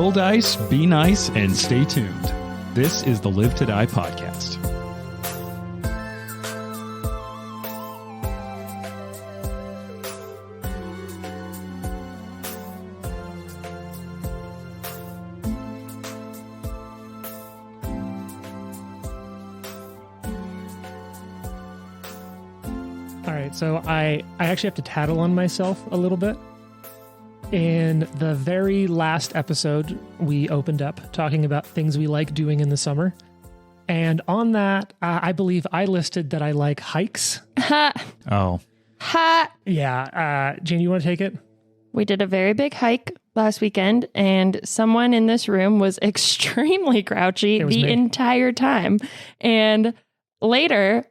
Roll dice, be nice, and stay tuned. This is the Live to Die podcast. All right, so I actually have to tattle on myself a little bit. In the very last episode, we opened up talking about things we like doing in the summer. And on that, I believe I listed that I like hikes. Ha! Oh, Ha! Yeah. Jane, you want to take it? We did a very big hike last weekend, and someone in this room was extremely grouchy It was the me. entire time. And later,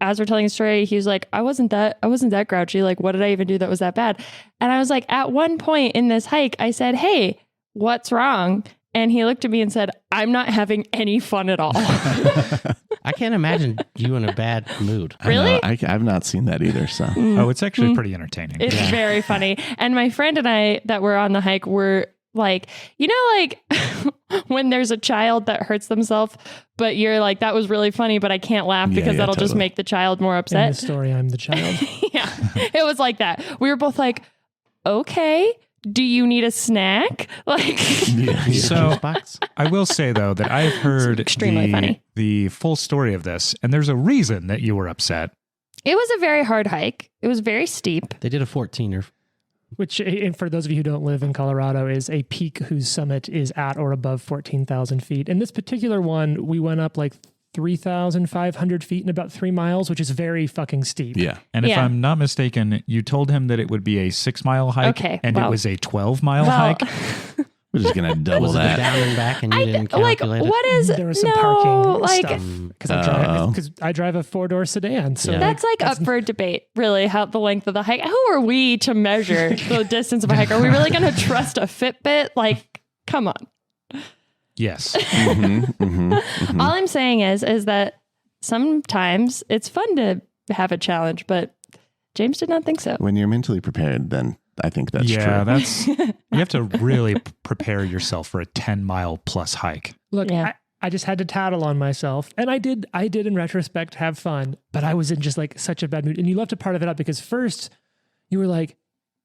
as we're telling a story, he was like, I wasn't that grouchy. Like, what did I even do that was that bad? And I was like, at one point in this hike, I said, hey, what's wrong? And he looked at me and said, I'm not having any fun at all. I can't imagine you in a bad mood. Really? I've not seen that either. So oh, it's actually pretty entertaining. It's very funny. And my friend and I that were on the hike were like, you know, like when there's a child that hurts themselves, but you're like, that was really funny, but I can't laugh because that'll just make the child more In upset. the story, I'm the child. Yeah, it was like that. We were both like, okay, do you need a snack? Like, So I will say, though, that I've heard extremely funny. the full story of this, and there's a reason that you were upset. it was a very hard hike. It was very steep. They did a 14er. Which, and for those of you who don't live in Colorado, is a peak whose summit is at or above 14,000 feet. In this particular one, we went up like 3,500 feet in about 3 miles, which is very fucking steep. yeah, And if Yeah. I'm not mistaken, you told him that it would be a 6-mile hike, Okay, and well- it was a 12-mile Well, hike. we're just gonna double Was it the that. down and back and you didn't like, calculate it? what is, There was some no, parking like, stuff because I drive a 4-door sedan. So Yeah. that's like up for debate, really, how the length of the hike. Who are we to measure the distance of a hike? Are we really going to trust a Fitbit? Like, come on. Yes. All I'm saying is that sometimes it's fun to have a challenge, but James did not think so. When you're mentally prepared, then I think that's Yeah, true. that's you have to really prepare yourself for a 10-mile plus hike. Look, Yeah. I just had to tattle on myself, and I did in retrospect have fun, but I was in just like such a bad mood. And you left a part of it up because first you were like,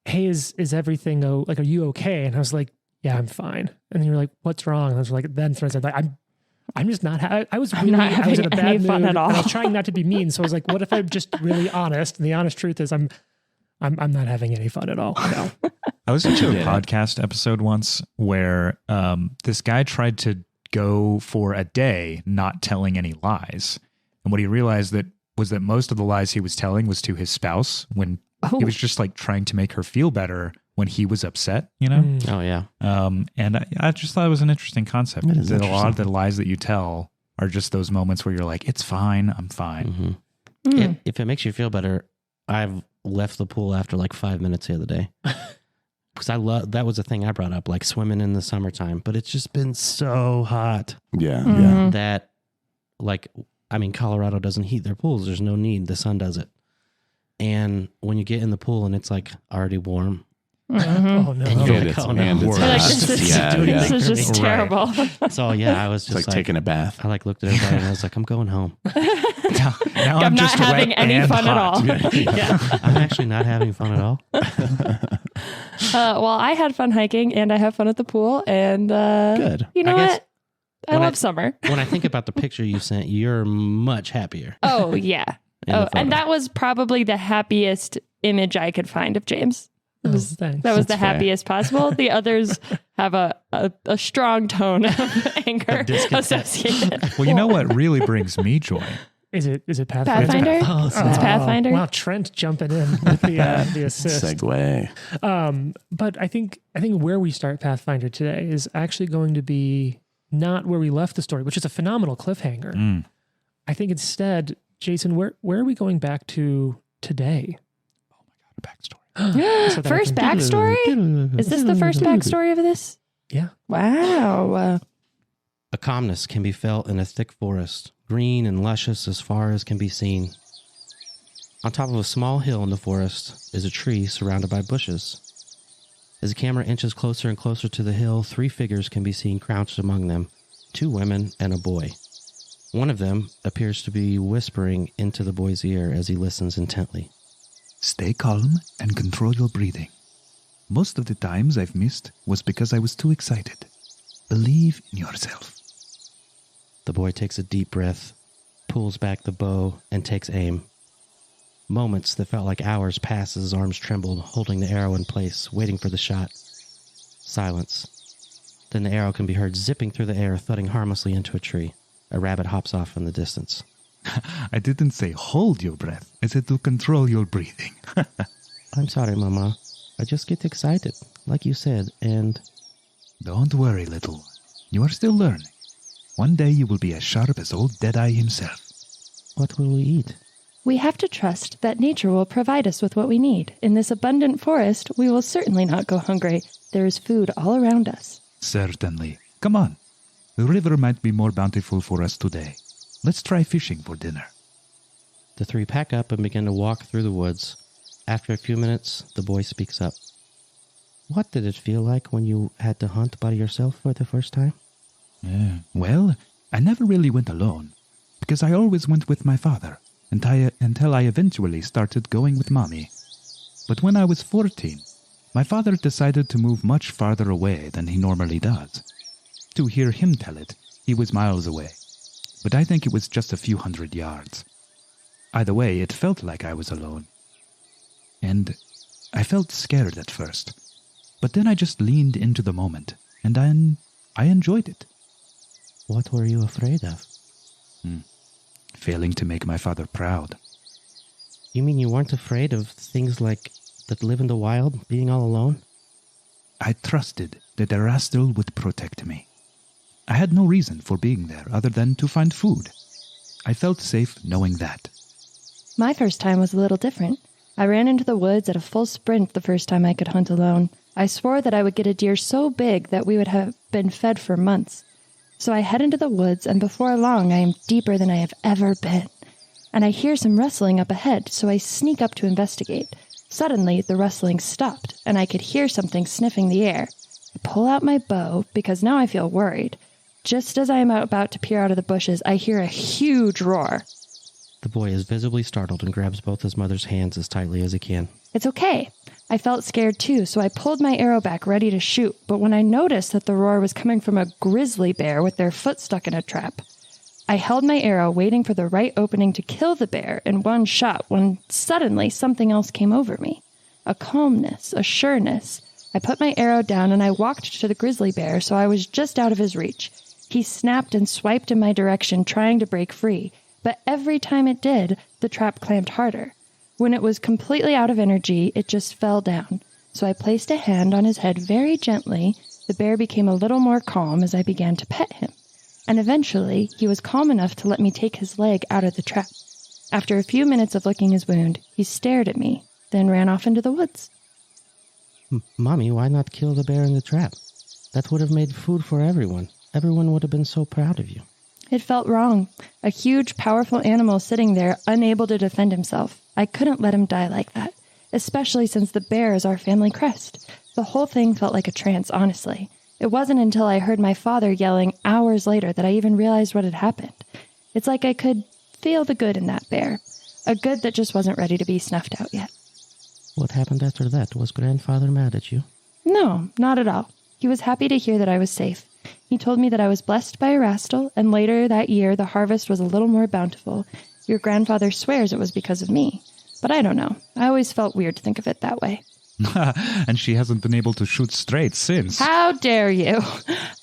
"Hey, is everything like? Are you okay?" And I was like, "Yeah, I'm fine." And then you were like, "What's wrong?" And I was like, then I said, like, I'm just not. I was really, not I was in a having any bad fun mood. at all. And I was trying not to be mean, so I was like, "What if I'm just really honest?" And the honest truth is, I'm not having any fun at all. No. I was into a Yeah. podcast episode once where this guy tried to go for a day not telling any lies. And what he realized was that most of the lies he was telling was to his spouse when he was just like trying to make her feel better when he was upset, you know? Oh, yeah. And I just thought it was an interesting concept. It is That a lot of interesting. the lies that you tell are just those moments where you're like, it's fine, I'm fine. If it makes you feel better, I've left the pool after like 5 minutes the other day. Because that was a thing I brought up, like swimming in the summertime. But it's just been so hot Yeah, Mm-hmm. yeah. that, like, I mean, Colorado doesn't heat their pools. There's no need. The sun does it. And when you get in the pool and it's like already warm, Oh no. And you're And like, it's, oh, no. and it's You're like, hot. this is, yeah, yeah. this is just Right. terrible. so yeah, I was It's just like taking a bath. I like looked at everybody and I was like, I'm going home. Now I'm not just having wet any and fun at hot. all. Yeah, I'm actually not having fun at all. Well, I had fun hiking and I have fun at the pool. And Good. you know I guess what? I when love summer. When I think about the picture you sent, you're much happier. Oh, yeah. in the Oh, and photo. that was probably the happiest image I could find of James. Oh, thanks. That was the That's fair. happiest possible. The others have a strong tone of anger discontent. associated. Well, you know what really brings me joy? Is it Pathfinder? Pathfinder? Oh, It's Pathfinder. Wow, Trent jumping in with the assist. Segue. But I think where we start Pathfinder today is actually going to be not where we left the story, which is a phenomenal cliffhanger. I think instead, Jason, where are we going back to today? Backstory. So that I First can- backstory? Is this the first backstory of this? Yeah. Wow. A calmness can be felt in a thick forest, green and luscious as far as can be seen. On top of a small hill in the forest is a tree surrounded by bushes. As the camera inches closer and closer to the hill, 3 figures can be seen crouched among them, 2 women and a boy. One of them appears to be whispering into the boy's ear as he listens intently. Stay calm and control your breathing. Most of the times I've missed was because I was too excited. Believe in yourself. The boy takes a deep breath, pulls back the bow, and takes aim. Moments that felt like hours pass as his arms trembled, holding the arrow in place, waiting for the shot. Silence. Then the arrow can be heard zipping through the air, thudding harmlessly into a tree. A rabbit hops off in the distance. I didn't say hold your breath. I said to control your breathing. I'm sorry, Mama. I just get excited, like you said, and... Don't worry, little one. You are still learning. One day you will be as sharp as old Deadeye himself. What will we eat? We have to trust that nature will provide us with what we need. In this abundant forest, we will certainly not go hungry. There is food all around us. Certainly. Come on. The river might be more bountiful for us today. Let's try fishing for dinner. The 3 pack up and begin to walk through the woods. After a few minutes, the boy speaks up. What did it feel like when you had to hunt by yourself for the first time? Well, I never really went alone, because I always went with my father, until I eventually started going with Mommy. But when I was 14, my father decided to move much farther away than he normally does. To hear him tell it, he was miles away, but I think it was just a few hundred yards. Either way, it felt like I was alone. And I felt scared at first, but then I just leaned into the moment, and then I enjoyed it. What were you afraid of? Failing to make my father proud. You mean you weren't afraid of things like that live in the wild, being all alone? I trusted that Erastil would protect me. I had no reason for being there other than to find food. I felt safe knowing that. My first time was a little different. I ran into the woods at a full sprint the first time I could hunt alone. I swore that I would get a deer so big that we would have been fed for months. So I head into the woods, and before long I am deeper than I have ever been. And I hear some rustling up ahead, so I sneak up to investigate. Suddenly, the rustling stopped, and I could hear something sniffing the air. I pull out my bow, because now I feel worried. Just as I am about to peer out of the bushes, I hear a huge roar. The boy is visibly startled and grabs both his mother's hands as tightly as he can. It's okay. I felt scared too, so I pulled my arrow back ready to shoot, but when I noticed that the roar was coming from a grizzly bear with their foot stuck in a trap, I held my arrow waiting for the right opening to kill the bear in one shot when suddenly something else came over me. A calmness, a sureness. I put my arrow down and I walked to the grizzly bear so I was just out of his reach. He snapped and swiped in my direction, trying to break free, but every time it did, the trap clamped harder. When it was completely out of energy, it just fell down. So I placed a hand on his head very gently. The bear became a little more calm as I began to pet him. And eventually, he was calm enough to let me take his leg out of the trap. After a few minutes of licking his wound, he stared at me, then ran off into the woods. Mommy, why not kill the bear in the trap? That would have made food for everyone. Everyone would have been so proud of you. It felt wrong. A huge, powerful animal sitting there, unable to defend himself. I couldn't let him die like that, especially since the bear is our family crest. The whole thing felt like a trance, honestly. It wasn't until I heard my father yelling hours later that I even realized what had happened. It's like I could feel the good in that bear, a good that just wasn't ready to be snuffed out yet. What happened after that? Was grandfather mad at you? No, not at all. He was happy to hear that I was safe. He told me that I was blessed by Erastil, and later that year the harvest was a little more bountiful. Your grandfather swears it was because of me. But I don't know. I always felt weird to think of it that way. And she hasn't been able to shoot straight since. How dare you?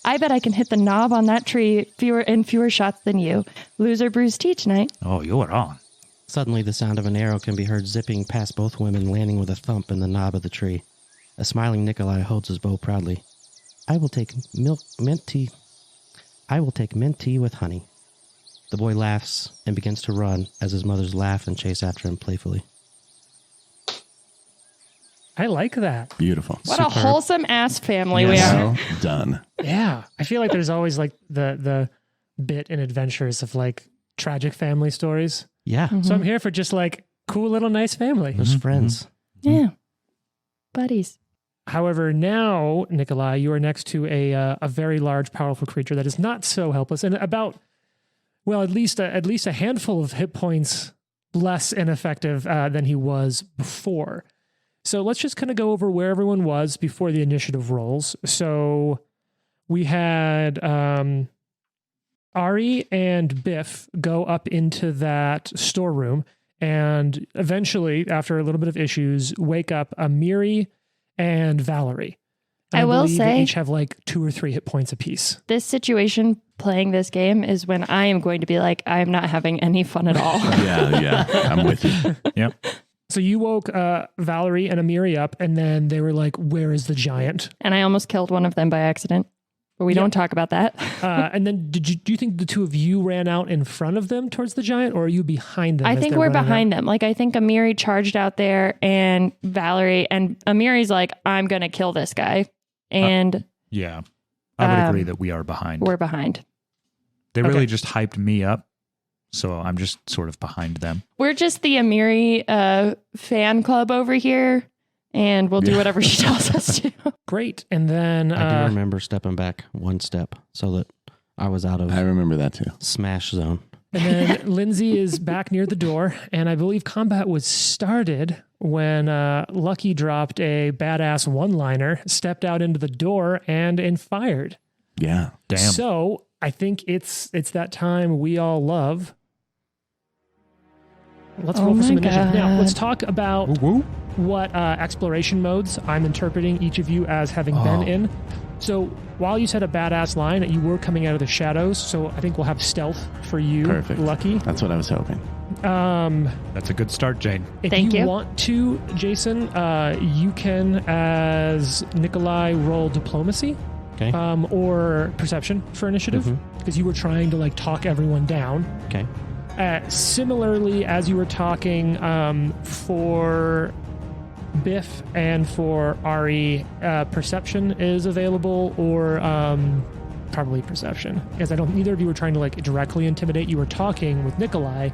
I bet I can hit the knob on that tree in fewer shots than you. Lose or bruise tea tonight. Oh, you're on. Suddenly, the sound of an arrow can be heard zipping past both women, landing with a thump in the knob of the tree. A smiling Nikolai holds his bow proudly. I will take mint tea with honey. The boy laughs and begins to run as his mothers laugh and chase after him playfully. I like that. Beautiful. What a wholesome ass family we Yes. are. Well done. Yeah. I feel like there's always like the bit in adventures of like tragic family stories. Yeah, So I'm here for just like cool little nice family. those friends. Yeah. Buddies. However, now, Nikolai, you are next to a very large, powerful creature that is not so helpless and about, well, at least a handful of hit points less ineffective than he was before. So let's just kind of go over where everyone was before the initiative rolls. So we had Ari and Biff go up into that storeroom and eventually, after a little bit of issues, wake up Amiri and Valerie. And I will believe they say- each have like 2 or 3 hit points apiece. This situation playing this game is when I am going to be like, I'm not having any fun at all. Yeah, I'm with you. Yep. So you woke Valerie and Amiri up, and then they were like, "Where is the giant?" And I almost killed one of them by accident. But we don't talk about that. And then do you think the two of you ran out in front of them towards the giant, or are you behind them? I as think they're we're running out? behind them. Like, I think Amiri charged out there and Valerie, and Amiri's like, I'm going to kill this guy. And Yeah. I would agree that we are behind. we're behind. They really Okay. just hyped me up. So I'm just sort of behind them. We're just the Amiri fan club over here, and we'll do whatever she tells us to. Great. And then I do remember stepping back one step so that I was out of I remember that too. smash zone. and then Lindsay is back near the door, and I believe combat was started when Lucky dropped a badass one-liner, stepped out into the door, and fired. Yeah. Damn. So I think it's that time we all love. Let's Oh roll for some my initiative. Now, God. let's talk about what exploration modes I'm interpreting each of you as having been in. So while you said a badass line, you were coming out of the shadows, so I think we'll have stealth for you, Perfect. Lucky. That's what I was hoping. That's a good start, Jane. If Thank you. want to, Jason, you can, as Nikolai, roll diplomacy. Okay. Or perception for initiative, because you were trying to like talk everyone down. Okay. Similarly, as you were talking for Biff and for Ari, perception is available, or probably perception, because neither of you were trying to like directly intimidate. You were talking with Nikolai.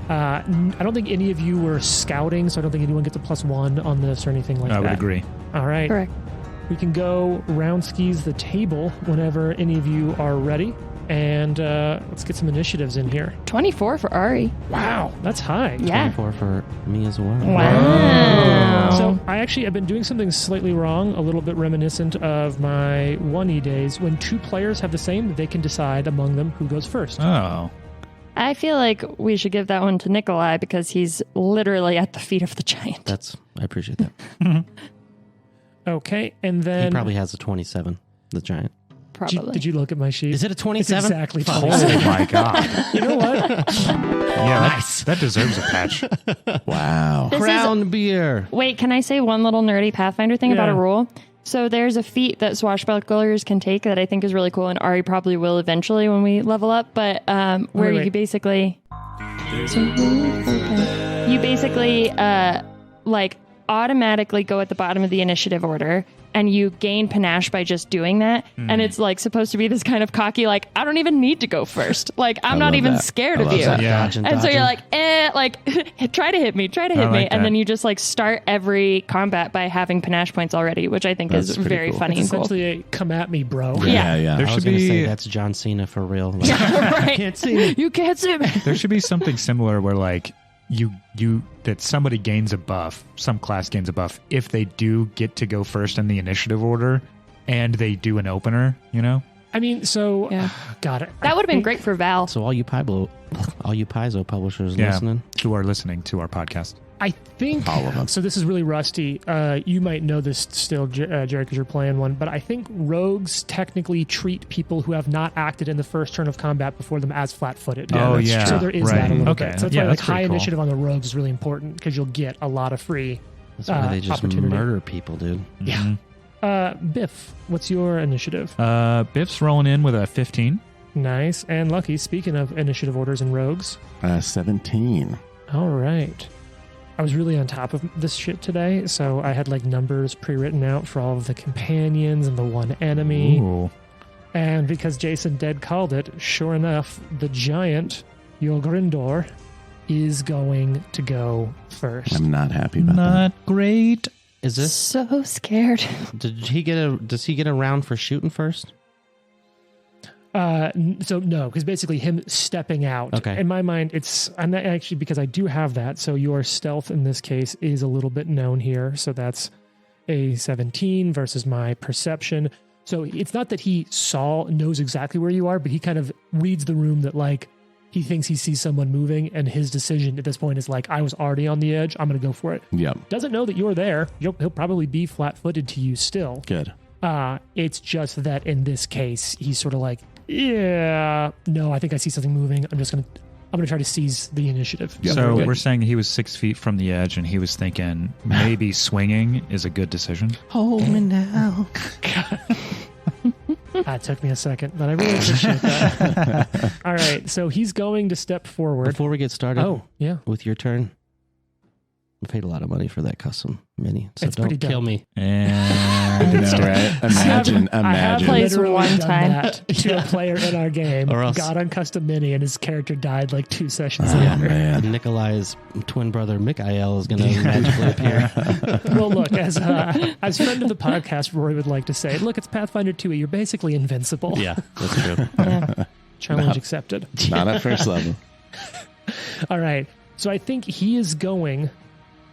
I don't think any of you were scouting, so I don't think anyone gets a +1 on this or anything like that. I would agree. All right. Correct. We can go round skis the table whenever any of you are ready. And let's get some initiatives in here. 24 for Ari. Wow, that's high. Yeah. 24 for me as well. Wow. So I've been doing something slightly wrong, a little bit reminiscent of my 1E days. When 2 players have the same, they can decide among them who goes first. Oh. I feel like we should give that one to Nikolai because he's literally at the feet of the giant. I appreciate that. Okay, and then He probably has a 27, the giant. Probably. Did you look at my sheet? Is it a It's 27? exactly Oh 27. my God. You know what? Yeah, nice. That deserves a patch. Wow. This is- Crown beer. Wait, can I say one little nerdy Pathfinder thing about Yeah. a rule? So there's a feat that swashbucklers can take that I think is really cool, and Ari probably will eventually when we level up. But where wait. you basically, like automatically go at the bottom of the initiative order, and you gain panache by just doing that. And it's like supposed to be this kind of cocky, like I don't even need to go first. Like I'm not love even that. scared I of love you. that. Yeah. Dodging, And so you're dodging. like, try to hit me, like and that. then you just like start every combat by having panache points already, which I think That's is pretty very cool. funny It's and cool. essentially a come at me, bro. Yeah. Yeah. There I should was going to say be that's John Cena for real. Like, Right. can't see me. You can't see me. there should be something similar where like you that somebody gains a buff, some class gains a buff if they do get to go first in the initiative order and they do an opener, you know? I mean, so Yeah. got it. That would have been great for Val. So all you Paizo publishers Yeah. listening, Who are listening to our podcast. I think All of them. so. This is really rusty. You might know this still, Jared, because you're playing one. But I think rogues technically treat people who have not acted in the first turn of combat before them as flat-footed. Yeah, oh that's yeah. So there is that a right. little Okay. bit. So that's yeah, why like that's pretty high cool. initiative on the rogues is really important because you'll get a lot of free. that's why they just opportunity. murder people, dude. Mhm. Biff, what's your initiative? Biff's rolling in with a 15. Nice. And Lucky, speaking of initiative orders and rogues. 17. All right. I was really on top of this shit today, so I had like numbers pre-written out for all of the companions and the one enemy. Ooh. And because Jason dead called it, sure enough, the giant Yogrindor is going to go first. I'm not happy about that. Not great. Is this? So scared. Does he get a round for shooting first? So no, because basically him stepping out. Okay. In my mind, I'm not actually, because I do have that. So your stealth in this case is a little bit known here. So that's a 17 versus my perception. So it's not that he knows exactly where you are, but he kind of reads the room that like he thinks he sees someone moving, and his decision at this point is like, I was already on the edge. I'm going to go for it. Yep. Doesn't know that you're there. He'll probably be flat-footed to you still. Good. It's just that in this case, he's sort of like, yeah, no, I think I see something moving. I'm going to try to seize the initiative. Yep. So Good. we're saying he was 6 feet from the edge, and he was thinking maybe swinging is a good decision. Hold me now. That took me a second, but I really appreciate that. All right, so he's going to step forward. Before we get started, Oh, yeah. with your turn, I paid a lot of money for that custom mini, so It's pretty don't kill dope. me. I And know, right? Imagine. I have Played literally one done time. that to a player in our game. Or else- Got on custom mini, and his character died like 2 sessions Oh, later. And man. Nikolai's twin brother Mikael is going to magically appear. Well, look, as friend of the podcast, Rory would like to say, look, it's Pathfinder 2e. You're basically invincible. Yeah, that's true. Yeah. Challenge accepted. Not at first level. All right. So I think he is going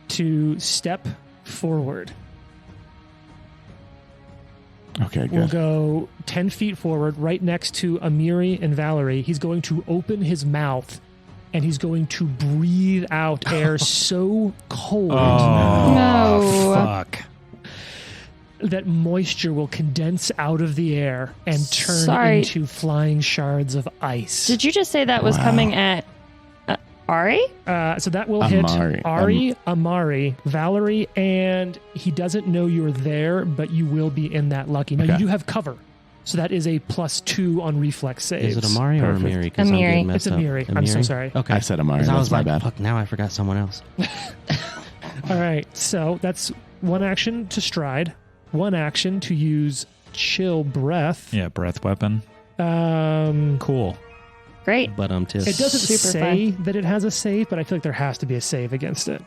to step forward. Okay, We'll good. go 10 feet forward, right next to Amiri and Valerie. He's going to open his mouth, and he's going to breathe out air so cold No. fuck. that moisture will condense out of the air and turn Sorry. into flying shards of ice. Did you just say that was Wow. coming at Ari? So that will hit Amari. Ari, Amari, Valerie, and he doesn't know you're there, but you will be in that lucky. Now, you Okay. do have cover, so that is a +2 on reflex saves. Is it Amari or Perfect. Amiri? 'Cause I'm Amiri. getting messed It's up. Amiri. I'm so sorry. Okay. I said Amari. 'Cause I That's was my like, bad. fuck, now I forgot someone else. All right, so that's one action to stride, one action to use chill breath. Yeah, breath weapon. Cool. Great. But It doesn't Super say that it has a save, but I feel like there has to be a save against it.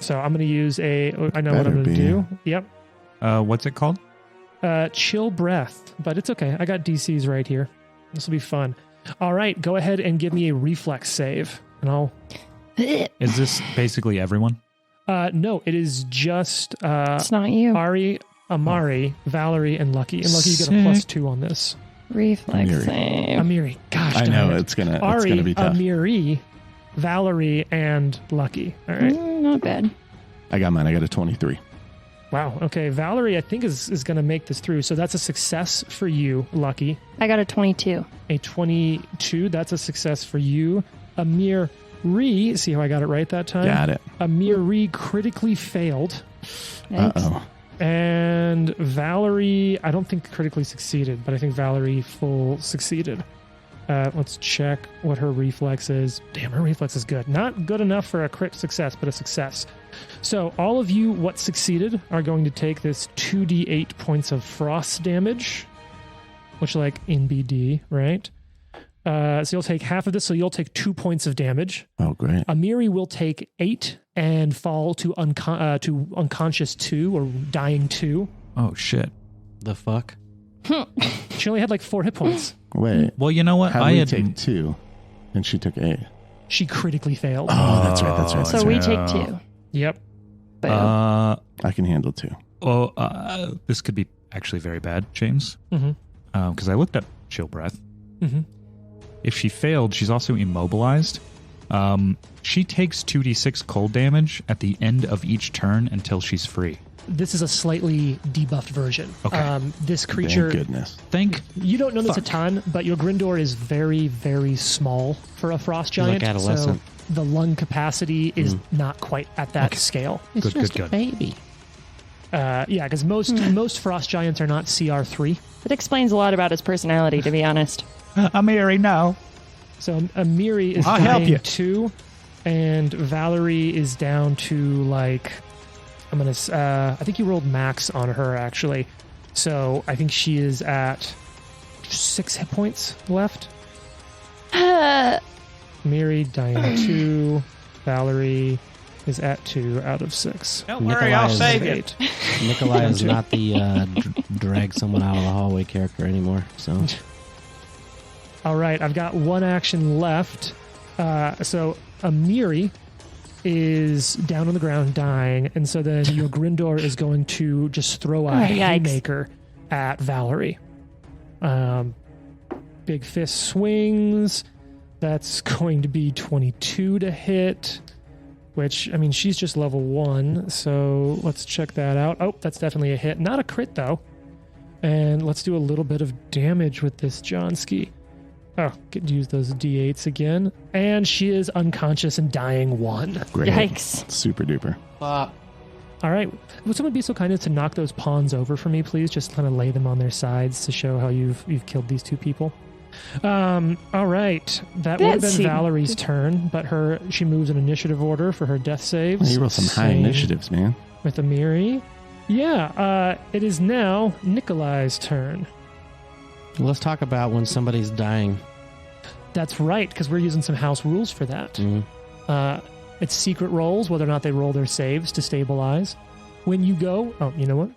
So I'm going to use I know what I'm Better going to be. do. Yep. What's it called? Chill breath, but it's okay. I got DCs right here. This will be fun. All right, go ahead and give me a reflex save, and I'll. Is this basically everyone? No, it is just It's not you. Ari, Amari, Valerie, and Lucky. And Lucky, you get a Sick. +2 on this. Reflex Amiri. save. Amiri, gosh, I darn know it. it's gonna Ari, be tough. Amiri, Valerie, and Lucky. All right. Not bad. I got mine. I got a 23. Wow. Okay. Valerie, I think is going to make this through. So that's a success for you, Lucky. I got a 22. A 22. That's a success for you. Amir Ree. See how I got it right that time? Got it. Amir Ree critically failed. Uh Yikes. oh. And Valerie, I don't think critically succeeded, but I think Valerie full succeeded. Let's check what her reflex is. Damn, her reflex is good. Not good enough for a crit success, but a success. So all of you, what succeeded, are going to take this 2d8 points of frost damage, which like in BD, right? So you'll take half of this, so you'll take 2 points of damage. Oh, great. Amiri will take 8 and fall to unconscious 2 or dying 2. Oh, shit. The fuck? She only had like 4 hit points. Wait. Well, you know what? How I did we had take 2, and she took 8? She critically failed. Oh, that's right. That's right. So That's we right. take 2. Yep. Boom. I can handle 2. Well, this could be actually very bad, James. Mm-hmm. Because I looked up chill breath. Mm-hmm. If she failed, she's also immobilized. She takes 2d6 cold damage at the end of each turn until she's free. This is a slightly debuffed version. Okay. This Thank creature, goodness. you don't know this a Fuck. ton, but your Grindor is very, very small for a frost He's like giant. adolescent. So the lung capacity is not quite at that scale. It's Good, just good, a good. baby. Yeah, because most frost giants are not CR3. It explains a lot about his personality, to be honest. Amiri, no. So Amiri is I'll help dying you. 2, and Valerie is down to like, I think you rolled max on her actually. So I think she is at 6 hit points left. Amiri dying 2, Valerie is at 2 out of 6. Don't worry, I'll save you. 8. Nikolai is not the drag someone out of the hallway character anymore. So All right, I've got one action left. So Amiri is down on the ground dying, and so then your Grindor is going to just throw a Yikes. haymaker at Valerie. Big fist swings. That's going to be 22 to hit, which, I mean, she's just level 1, so let's check that out. Oh, that's definitely a hit. Not a crit, though. And let's do a little bit of damage with this Johnski. Oh, get to use those D8s again. And she is unconscious and dying 1. Great. Yikes. Super duper. All right. Would someone be so kind as to knock those pawns over for me, please? Just kind of lay them on their sides to show how you've killed these 2 people. All right. That would have been Betsy. Valerie's turn, but she moves in initiative order for her death saves. You roll some high Same initiatives, man. with Amiri. Yeah, it is now Nikolai's turn. let's talk about when somebody's dying. That's right, because we're using some house rules for that. It's secret rolls, whether or not they roll their saves to stabilize. When you go... Oh, you know what?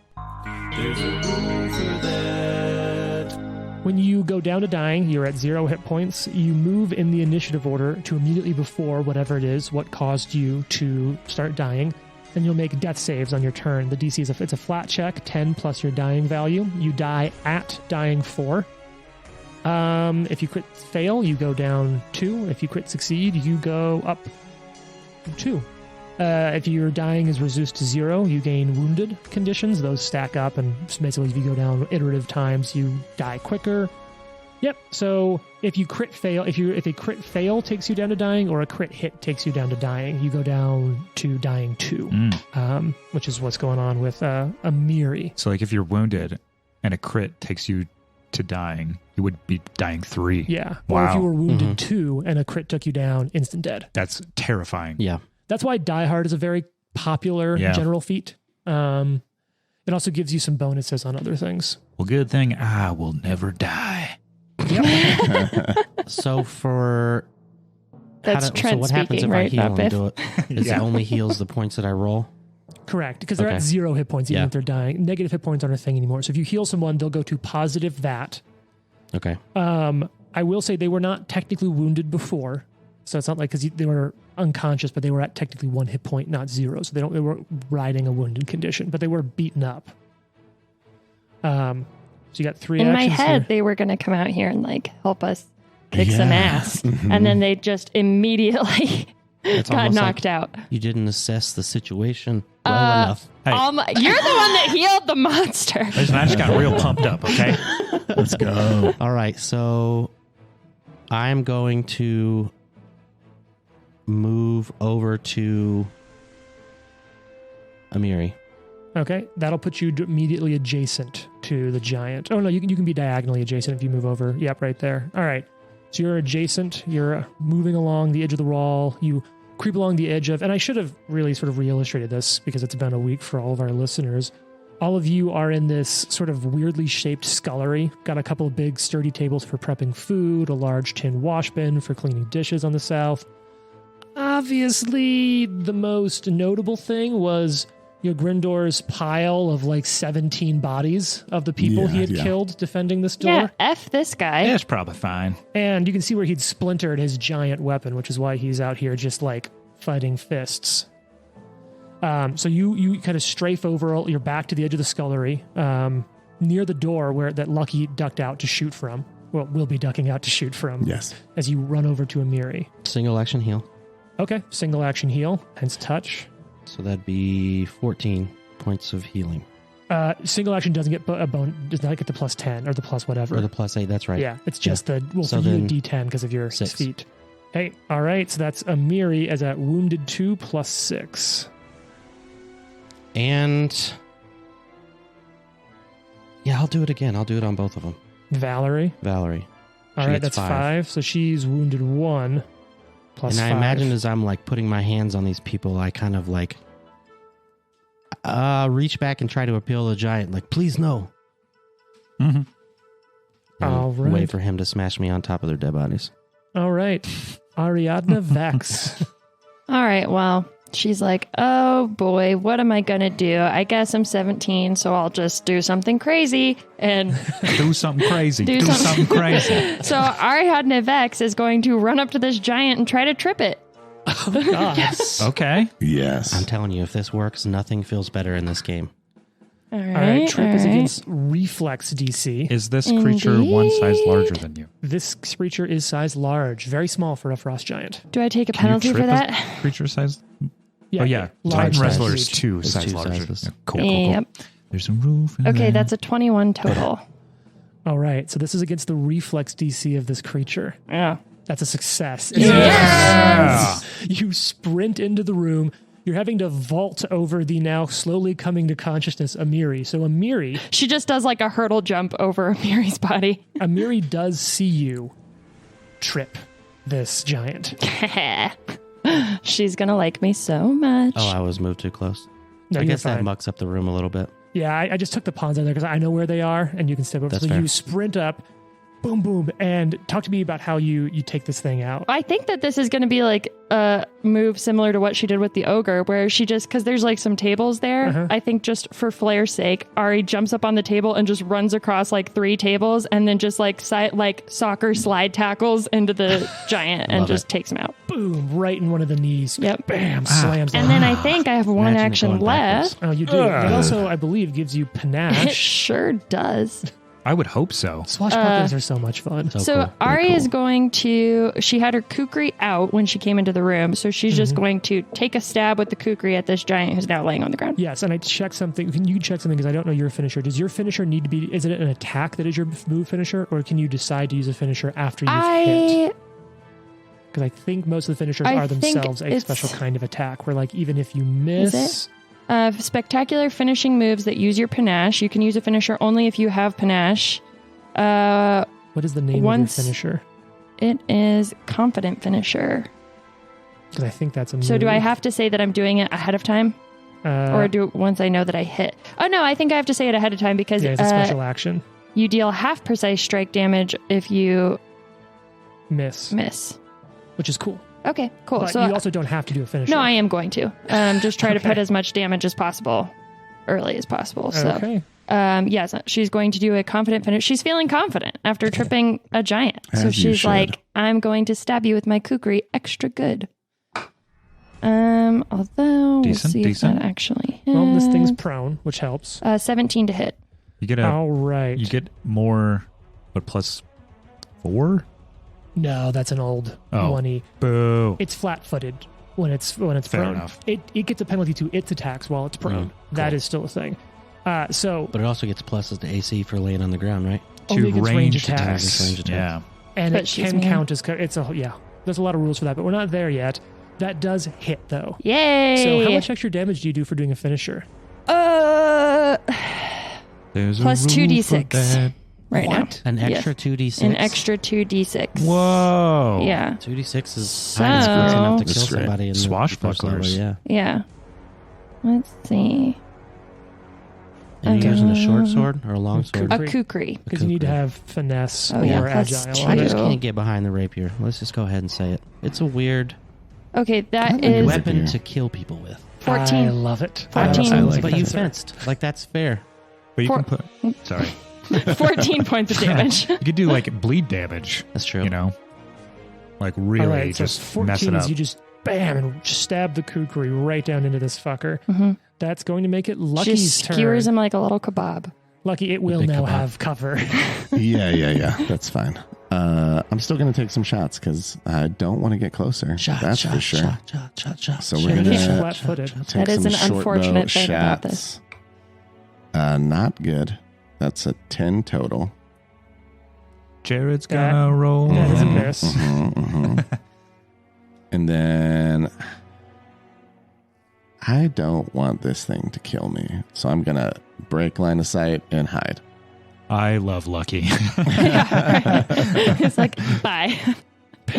There's a rule for that. When you go down to dying, you're at 0 hit points. You move in the initiative order to immediately before whatever it is, what caused you to start dying. And you'll make death saves on your turn. The DC it's a flat check, 10 plus your dying value. You die at dying 4. If you crit fail, you go down 2. If you crit succeed, you go up 2. If your dying is reduced to 0, you gain wounded conditions. Those stack up, and basically if you go down iterative times, you die quicker. Yep. So if you crit fail, if a crit fail takes you down to dying, or a crit hit takes you down to dying, you go down to dying 2, which is what's going on with Amiri. So, like, if you're wounded and a crit takes you to dying, you would be dying 3. Yeah. Wow. Or if you were wounded 2 and a crit took you down, instant dead. That's terrifying. Yeah. That's why Die Hard is a very popular general feat. It also gives you some bonuses on other things. Well, good thing I will never die. So for That's Trent so what happens speaking, if I right? heal Not and Biff. do it? Is it only heals the points that I roll? Correct, because they're Okay. at 0 hit points even Yeah. if they're dying. Negative hit points aren't a thing anymore. So if you heal someone, they'll go to positive that. Okay. I will say they were not technically wounded before. So it's not like because they were unconscious, but they were at technically 1 hit point, not 0. So they were riding a wounded condition, but they were beaten up. So you got 3 In my actions head, here. they were going to come out here and like help us kick some ass. And then they just immediately It's got almost knocked like out. you didn't assess the situation well enough. Hey, You're the one that healed the monster. listen, I just got real pumped up, okay? Let's go. All right, so I'm going to move over to Amiri. Okay, that'll put you immediately adjacent to the giant. Oh no, you can be diagonally adjacent if you move over. Yep, right there. All right, so you're adjacent. You're moving along the edge of the wall. You creep along the edge of, and I should have really sort of re-illustrated this because it's been a week for all of our listeners. All of you are in this sort of weirdly shaped scullery. Got a couple of big sturdy tables for prepping food, a large tin wash bin for cleaning dishes on the south. Obviously, the most notable thing was your Grindor's pile of like 17 bodies of the people he had killed defending this door. Yeah, F this guy. That's probably fine. And you can see where he'd splintered his giant weapon, which is why he's out here just like fighting fists. So you kind of strafe over, you're back to the edge of the scullery, near the door where that Lucky ducked out to shoot from. Well, will be ducking out to shoot from. Yes. As you run over to Amiri. Single action heal. Okay, single action heal, hence touch. So that'd be 14 points of healing. Single action doesn't get does not get the plus 10 or the plus whatever. Or the plus 8, that's right. Yeah, it's just the, well, So for you, then D10 because of your 6. feet. Hey, all right, so that's Amiri as at wounded 2 plus 6. And yeah, I'll do it again. I'll do it on both of them. Valerie. Valerie. All She right, gets that's 5. 5. So she's wounded 1 plus And 5. I imagine as I'm like putting my hands on these people, I kind of like reach back and try to appeal to the giant, like, please no. Mm-hmm. And All right. wait for him to smash me on top of their dead bodies. All right. Ariadna Vex. All right, well, She's like, oh boy, what am I going to do? I guess I'm 17, so I'll just do something crazy. And Do something crazy. Do Do something- something crazy. so Ariadne Vex is going to run up to this giant and try to trip it. Yes. Okay. Yes. I'm telling you, if this works, nothing feels better in this game. All right. All right, trip is all right. against reflex DC. Is this creature one size larger than you? This creature is size large, very small for a frost giant. Do I take a Can you penalty trip for a that? creature size? Yeah, Oh, yeah. large Titan size Wrestler is creature. two It's size two larger. sizes. Yeah, cool. Yep. There's a roof. in Okay, there. that's a 21 total. All right, so this is against the reflex DC of this creature. Yeah. That's a success. Yeah. You sprint into the room. You're having to vault over the now slowly coming to consciousness Amiri. So Amiri She just does like a hurdle jump over Miri's body. Amiri does see you trip this giant. She's going to like me so much. Oh, I was moved too close. No, I you're guess that fine. mucks up the room a little bit. Yeah, I just took the pawns out there because I know where they are, and you can step over. That's so fair. you sprint up, boom, boom, and talk to me about how you take this thing out. I think that this is going to be like a move similar to what she did with the ogre, where she just, because there's like some tables there, Uh-huh. I think just for flair's sake, Ari jumps up on the table and just runs across like 3 tables and then just like soccer slide tackles into the giant and Love just takes him out. Boom, right in one of the knees. Yep. Bam, slams And the- then I think I have one Imagine it action going backwards. left. Oh, you do. It also, I believe, gives you It panache. sure does. I would hope so. Swashbucklers are so much fun. So So cool. Ari cool. is going to, she had her kukri out when she came into the room. So she's just going to take a stab with the kukri at this giant who's now laying on the ground. Yes, and I checked something. You check something because I don't know your finisher. Does your finisher need to be? Is it an attack that is your move finisher, or can you decide to use a finisher after you've hit? Because I think most of the finishers I are think themselves a it's- special kind of attack, where like even if you miss, Spectacular finishing moves that use your panache. You can use a finisher only if you have panache. what is the name Once- of your finisher? It is confident finisher. Because I think that's a. So do move. I have to say that I'm doing it ahead of time? Or do it once I know that I hit? Oh no, I think I have to say it ahead of time because yeah, it's a special action. you deal half precise strike damage if you Miss, miss. which is cool. Okay, cool. But So you also don't have to do a finisher. no, I am going to just try to Okay. put as much damage as possible early as possible. So Okay. yes, she's going to do a confident finish. She's feeling confident after tripping a giant. So As you she's should. like, I'm going to stab you with my kukri extra good. Although Decent, we'll see decent. if that actually Well, this thing's hits. prone, which helps. 17 to hit. You get All right. you get more, but +4. No, that's an old Oh. 1E. Boo. It's flat-footed when it's Fair prone. enough. It gets a penalty to its attacks while it's prone. That is still a thing. So But it also gets pluses to AC for laying on the ground, right? only To against range ranged attacks. attacks. Ranged attacks. Yeah. and But it she's can mean. count as there's a lot of rules for that, but we're not there yet. That does hit though. Yay! So how much extra damage do you do for doing a finisher? There's Plus a 2d6 rule for that. right What? An Yes. extra 2d6. now. An extra 2d6. Whoa. Yeah. 2d6 is So- high enough to That's kill great. somebody in the Swashbucklers. first level, yeah. Yeah. Let's see. And you're using a short sword or a long sword? A kukri. Because you need to have finesse Oh, or yeah, plus agile. I on two. it. just can't get behind the rapier. Let's just go ahead and say it. It's a weird Okay, that Kinda is weapon. weapon to kill people with. 14. I love it. 14. I like But you fencer. fenced. Like, that's fair. But you Four- can put. Sorry. 14 points of damage. You could do like bleed damage. That's true. You know, like really All right, just so 14 mess it is up. you just bam and stab the kukri right down into this fucker. Mm-hmm. That's going to make it She Lucky's skewers turn. him like a little kebab. Lucky, it will big now kebab. have cover. Yeah. That's fine. I'm still going to take some shots because I don't want to get closer. That's for sure. Shot. So we're going He's to flat-footed. take That is some an short unfortunate bow thing about shots. Not good. That's a 10 total. Jared's That- gonna roll. that is a Mhm, miss. mhm. And then I don't want this thing to kill me. So I'm going to break line of sight and hide. I love Lucky. It's like, bye.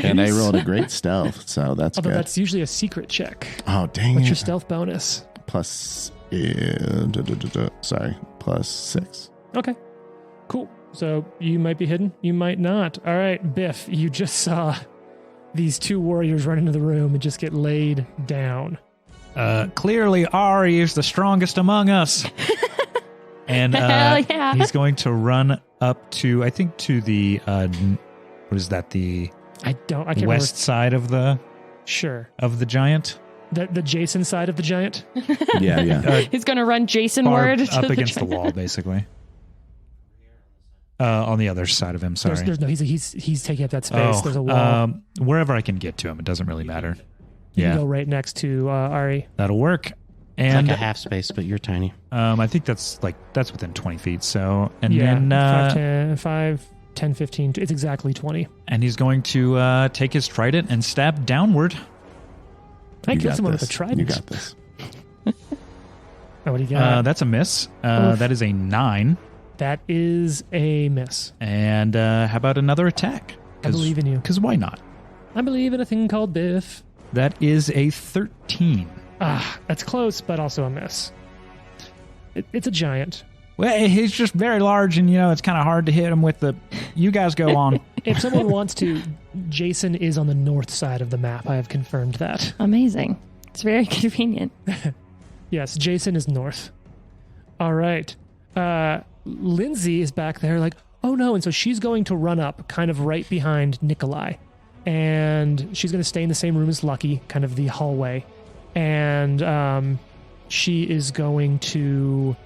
And I rolled a great stealth, so that's Although good. that's usually a secret check. Oh, dang What's your it. stealth bonus? Plus, sorry, plus 6. Okay, cool. So you might be hidden, you might not. All right, Biff, you just saw these two warriors run into the room and just get laid down. Clearly Ari is the strongest among us. And Hell yeah. he's going to run up to, I think, to the, what is that, the I can't west side of the remember. Sure. giant? The Jason side of the giant? Yeah. He's going to run Jason Far word up to against the wall, basically. On the other side of him, sorry. There's no, he's taking up that space. There's a wall. Wherever I can get to him, it doesn't really matter. You Yeah, can go right next to Ari. that'll work. It's And like a half space, but you're tiny. I think that's within 20 feet. So, and Yeah, then 5, 10, 15. It's exactly 20. and he's going to take his trident and stab downward. I You killed got someone this. with a trident. You got this. Oh, what do you got? That's a miss. Oof. That is a 9. That is a miss. And how about another attack? I believe in you. Because why not? I believe in a thing called Biff. That is a 13. That's close, but also a miss. It's a giant. Well, he's just very large, and it's kind of hard to hit him with the. You guys go on. If someone wants to, Jason is on the north side of the map. I have confirmed that. Amazing. It's very convenient. Yes, Jason is north. All right. Lindsay is back there like, oh no. And so she's going to run up kind of right behind Nikolai. And she's going to stay in the same room as Lucky, kind of the hallway. And she is going to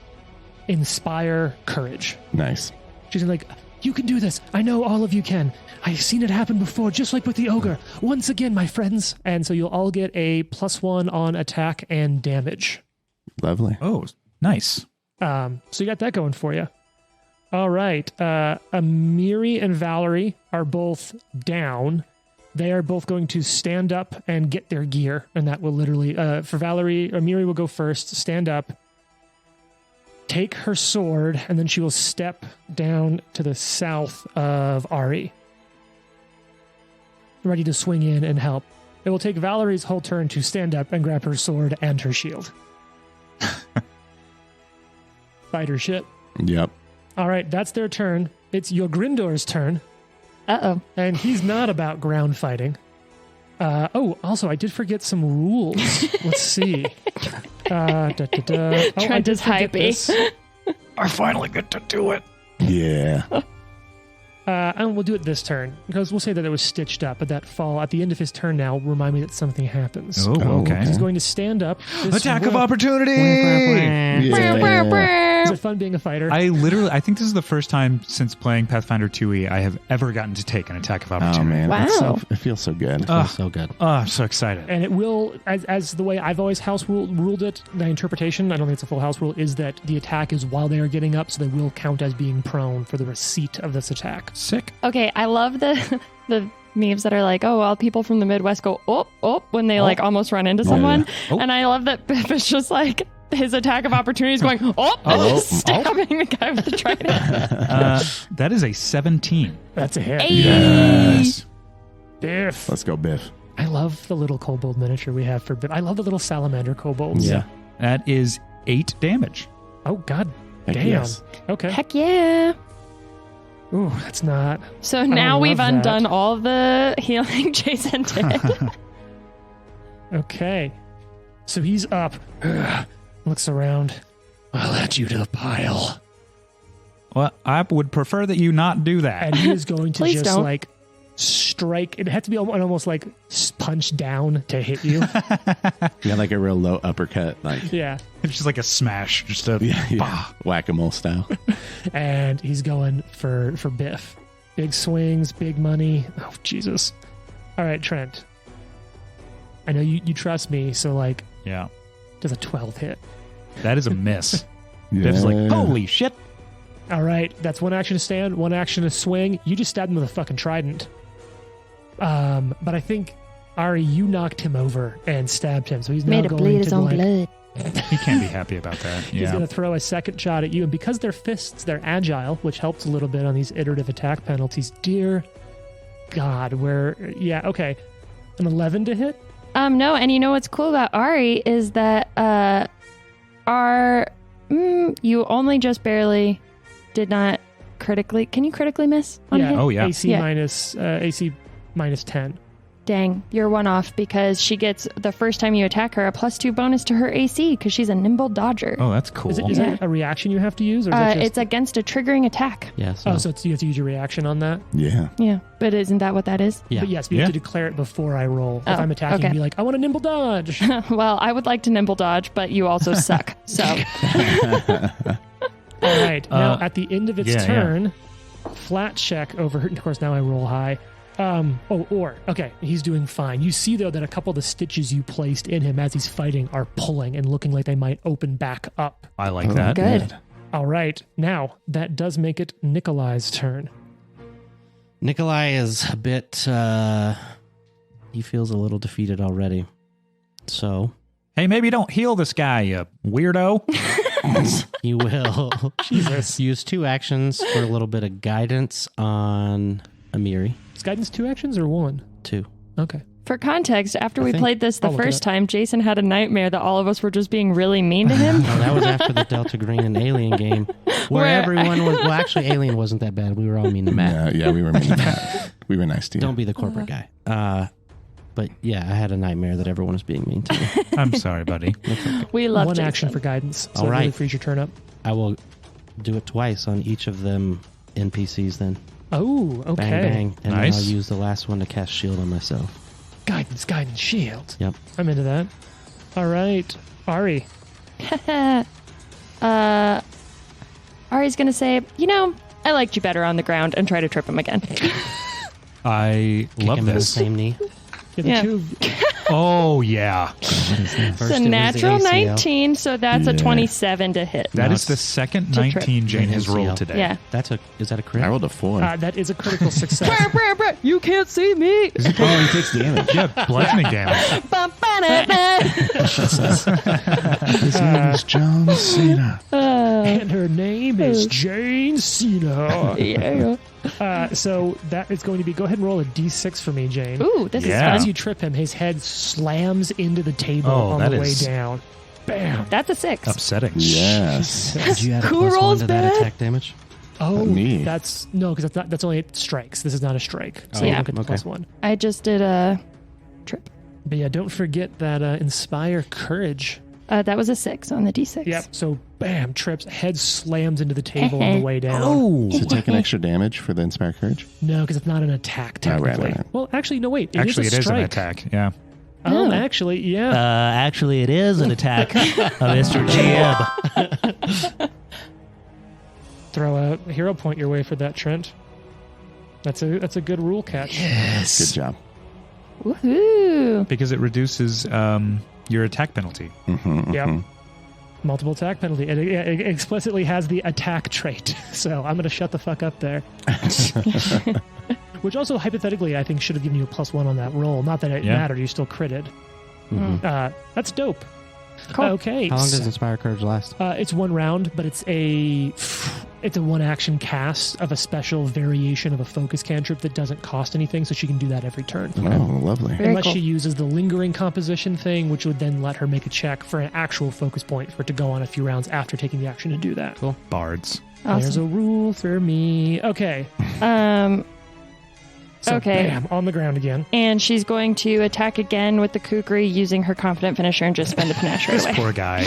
inspire courage. Nice. She's like, you can do this. I know all of you can. I've seen it happen before, just like with the ogre. Once again, my friends. And so you'll all get a +1 on attack and damage. Lovely. Oh, nice. So you got that going for you. All right. Amiri and Valerie are both down. They are both going to stand up and get their gear. And that will literally, for Valerie, Amiri will go first, stand up, take her sword, and then she will step down to the south of Ari, ready to swing in and help. It will take Valerie's whole turn to stand up and grab her sword and her shield. Fighter shit. Yep. All right, that's their turn. It's Yogrindor's turn, Uh-oh. and he's not about ground fighting. Also, I did forget some rules. Let's see. I Trent did is forget hypey. this. I finally get to do it. Yeah. And we'll do it this turn, because we'll say that it was stitched up, but that fall at the end of his turn now will remind me that something happens. Oh, okay. He's going to stand up. Attack of opportunity! Is it fun being a fighter? I think this is the first time since playing Pathfinder 2e I have ever gotten to take an attack of Oh opportunity. man. Wow. It's it feels so good. So good. Oh, I'm so excited. And it will, as the way I've always ruled it, the interpretation, I don't think it's a full house rule, is that the attack is while they are getting up, so they will count as being prone for the receipt of this attack. Sick. Okay, I love the memes that are like, oh, well, people from the Midwest go, oh, when they like almost run into someone. Oh. And I love that Biff is just like, his attack of opportunity is going, and stabbing the guy with the trident. That is a 17. That's a hit. Hey. Yes. Biff. Let's go, Biff. I love the little kobold miniature we have for Biff. I love the little salamander kobolds. Yeah. That is 8 damage. Oh, God Heck damn. yes. Okay. Heck yeah. Ooh, that's not. So now we've love that. undone all the healing Jason did. Okay. So he's up. Looks around. I'll add you to the pile. Well, I would prefer that you not do that. And he is going to Please just don't. like strike. It had to be almost like punch down to hit you. Yeah, like a real low uppercut, like Yeah. It's just like a smash. Just a bah. whack-a-mole style. And he's going for Biff. Big swings, big money. Oh, Jesus. All right, Trent. I know you trust me, so like, Yeah. does a 12 hit? That is a miss. Yeah. Biff's like, holy shit. All right, that's one action to stand, one action to swing. You just stabbed him with a fucking trident. But I think, Ari, you knocked him over and stabbed him, so he's now Made it going bleed to his own like, blood. He can't be happy about that. He's Yeah. going to throw a second shot at you, and because they're fists, they're agile, which helps a little bit on these iterative attack penalties. Dear God, okay. An 11 to hit? No, and you know what's cool about Ari is that you only just barely did not critically. Can you critically miss on hit? Oh, yeah. AC Yeah. minus 10. Dang, you're one off because she gets, the first time you attack her, a +2 bonus to her AC because she's a nimble dodger. Oh, that's cool. Is it a reaction you have to use? Or is it just... It's against a triggering attack. Yeah. Oh, so you have to use your reaction on that? Yeah. Yeah, but isn't that what that is? Yeah. But yes, we have to declare it before I roll. If I'm attacking, okay. be like, I want a nimble dodge. Well, I would like to nimble dodge, but you also suck. So All right. Now, at the end of its yeah, turn, flat check over. Of course, now I roll high. Okay, he's doing fine. You see, though, that a couple of the stitches you placed in him as he's fighting are pulling and looking like they might open back up. I like that. good. All right. Now, that does make it Nikolai's turn. Nikolai is a bit, he feels a little defeated already. So Hey, maybe don't heal this guy, you weirdo. he will Jesus. use 2 actions for a little bit of guidance on Amiri. Is guidance 2 actions or 1? 2. Okay. for context, after we think- played this the I'll look it first up. time, Jason had a nightmare that all of us were just being really mean to him. No, that was after the Delta Green and Alien game, where everyone was. Well, actually, Alien wasn't that bad. We were all mean to Matt. Yeah, we were mean to Matt. We were nice to you. Don't be the corporate guy. But yeah, I had a nightmare that everyone was being mean to me. I'm sorry, buddy. We love One Jason. action for guidance. So All it really right. frees your turn up. I will do it twice on each of them NPCs then. Oh, okay. Bang, bang. And Nice. then I'll use the last one to cast shield on myself. Guidance, shield. Yep. I'm into that. All right. Ari. Ari's gonna say, I liked you better on the ground, and try to trip him again. I Kick love him in the this. same knee. Yeah, the Yeah. two of- Oh, yeah. First It's it a was the natural ACL. 19, so that's a Yeah. 27 to hit. That No, is the it's- second to trip. 19 Jane has ACL. rolled today. Yeah. Is that a crit? I rolled a 4. that is a critical success. You can't see me. Oh, he takes damage. Yeah, bludgeoning damage. His name is John Cena. And her name is Jane Cena. Yeah. So that is going to be, go ahead and roll a d6 for me, Jane. Ooh, this Yeah. As is you trip him, his head slams into the table Oh, on that the way is- down. Bam. fun. That's a 6. Upsetting. Yes. Did you add a Who plus rolls 1 to that bad? attack damage? Oh, me. that's no, because that's only 8 strikes. This is not a strike, so Oh, you yeah. don't get the okay. +1. I just did a trip. But yeah, don't forget that inspire courage. That was a 6 on the D6. Yep. So bam, trips, head slams into the table on the way down. Oh. To take an extra damage for the Inspire Courage? No, because it's not an attack Oh, right, technically. right. Well, actually, no, wait. Actually, it it is an strike. attack. Yeah. No. Actually, yeah. Actually, it is an attack, Mr. Jib. Throw a hero point your way for that, Trent. That's a good rule catch. Good job. Woohoo. Because it reduces your attack penalty. Yep. Multiple attack penalty. It explicitly has the attack trait. So I'm going to shut the fuck up there. Which also, hypothetically, I think should have given you a +1 on that roll. Not that it Yeah. mattered. You still critted. That's dope. Cool. Okay. How long does Inspire Courage last? It's 1 round, but it's a 1-action cast of a special variation of a focus cantrip that doesn't cost anything, so she can do that every turn. Oh, lovely. Very Unless cool. she uses the lingering composition thing, which would then let her make a check for an actual focus point for it to go on a few rounds after taking the action to do that. Cool. Bards. There's a Awesome. rule for me. Okay. So, Okay. Bam, on the ground again. And she's going to attack again with the kukri using her confident finisher and just spend a panache right This away. poor guy.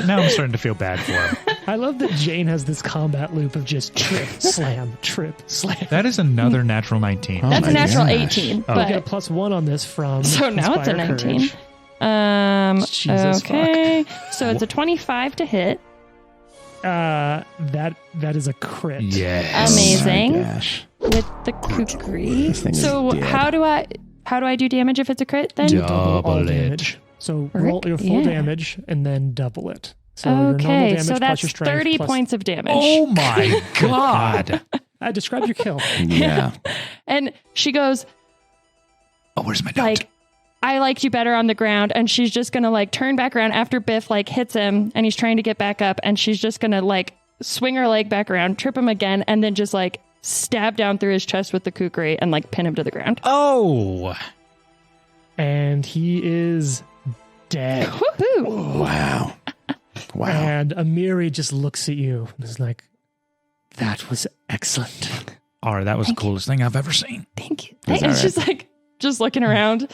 Now I'm starting to feel bad for him. I love that Jane has this combat loop of just trip, slam, trip, slam. That is another natural 19. Oh That's my a natural gosh. 18. I get a But +1 on this from so now it's a Inspire 19. Courage. Jesus Okay. So it's a 25 to hit. That is a crit. Yes. Amazing. Oh my gosh. With the kukri. This thing is So dead. how do I do damage if it's a crit then? Duh. All Double it. damage. So roll Frick, your full yeah. damage and then double it. So your normal Okay, damage so plus that's your strength 30 plus- points of damage. Oh my God. Describe your kill. Yeah. And she goes, Oh, where's my note? like, I liked you better on the ground. And she's just going to turn back around after Biff hits him and he's trying to get back up. And she's just going to swing her leg back around, trip him again, and then just stab down through his chest with the kukri and pin him to the ground. Oh. And he is dead. Woohoo! Wow. Wow. And Amiri just looks at you and is like, that was excellent. All right, that was the coolest thing I've ever seen. Thank you. Is that And right? she's like, just looking around.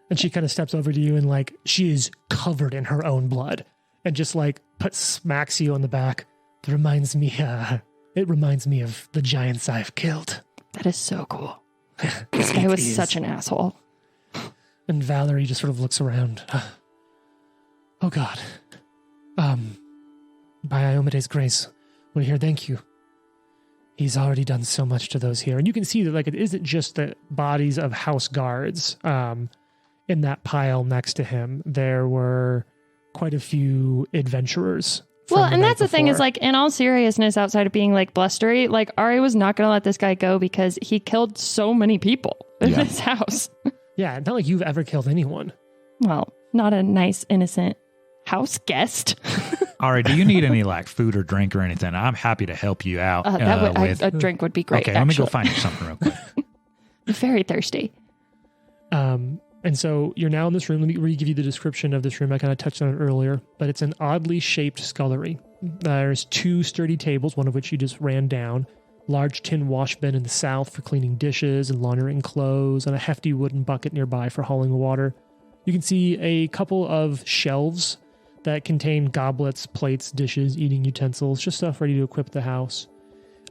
And she kind of steps over to you and like, she is covered in her own blood and just like smacks you on the back. It reminds me of the giants I've killed. That is so cool. This guy was such an asshole. And Valerie just sort of looks around. Oh God. By Iomede's grace, we're here. Thank you. He's already done so much to those here. And you can see that like it isn't just the bodies of house guards in that pile next to him. There were quite a few adventurers. Well, and that's the thing is like, in all seriousness, outside of being like blustery, like Ari was not going to let this guy go because he killed so many people in this house. Yeah, it's not like you've ever killed anyone. Well, not a nice, innocent house guest. Ari, do you need any like food or drink or anything? I'm happy to help you out. A drink would be great. Okay, let me go find you something real quick. I'm very thirsty. And so you're now in this room. Let me give you the description of this room. I kind of touched on it earlier, but it's an oddly shaped scullery. There's 2 sturdy tables, one of which you just ran down, large tin wash bin in the south for cleaning dishes and laundering clothes, and a hefty wooden bucket nearby for hauling water. You can see a couple of shelves that contain goblets, plates, dishes, eating utensils, just stuff ready to equip the house.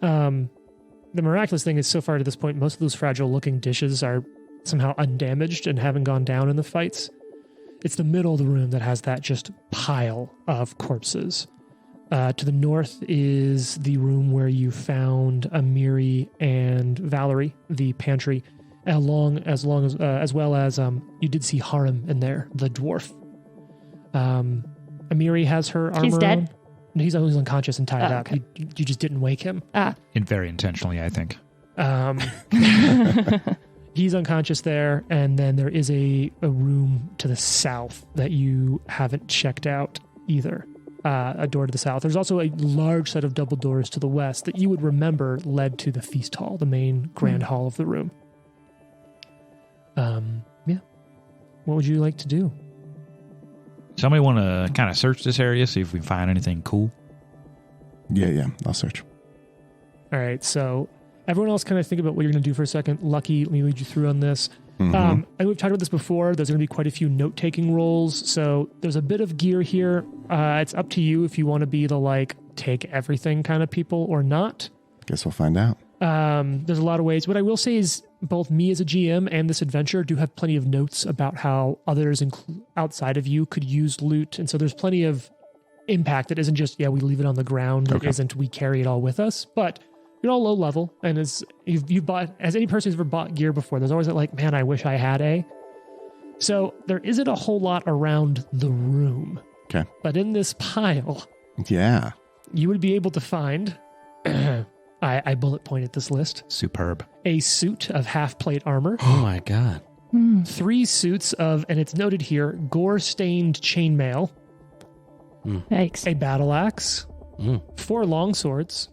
The miraculous thing is, so far to this point, most of those fragile-looking dishes are somehow undamaged and haven't gone down in the fights. It's the middle of the room that has that just pile of corpses. To the north is the room where you found Amiri and Valerie, the pantry, as well as you did see Harim in there, the dwarf. Amiri has her armor He's dead? on. No, he's unconscious and tied up. Okay. You just didn't wake him. Very intentionally, I think. He's unconscious there, and then there is a room to the south that you haven't checked out either. A door to the south. There's also a large set of double doors to the west that you would remember led to the feast hall, the main grand hall of the room. Yeah. What would you like to do? Somebody want to kind of search this area, see if we can find anything cool? Yeah. I'll search. All right, so everyone else kind of think about what you're going to do for a second. Lucky, let me lead you through on this. Mm-hmm. And we've talked about this before. There's going to be quite a few note-taking rolls. So there's a bit of gear here. It's up to you if you want to be the, like, take everything kind of people or not. Guess we'll find out. There's a lot of ways. What I will say is both me as a GM and this adventure do have plenty of notes about how others outside of you could use loot. And so there's plenty of impact that isn't just, we leave it on the ground. That isn't, we carry it all with us. But you're all low level, and as you've bought, as any person who's ever bought gear before, there's always that like, man, I wish I had a. So there isn't a whole lot around the room. Okay. But in this pile, yeah, you would be able to find, I bullet pointed this list. Superb. A suit of half-plate armor. Oh my God. 3 suits of, and it's noted here, gore-stained chainmail. Yikes. A battle axe. 4 long swords.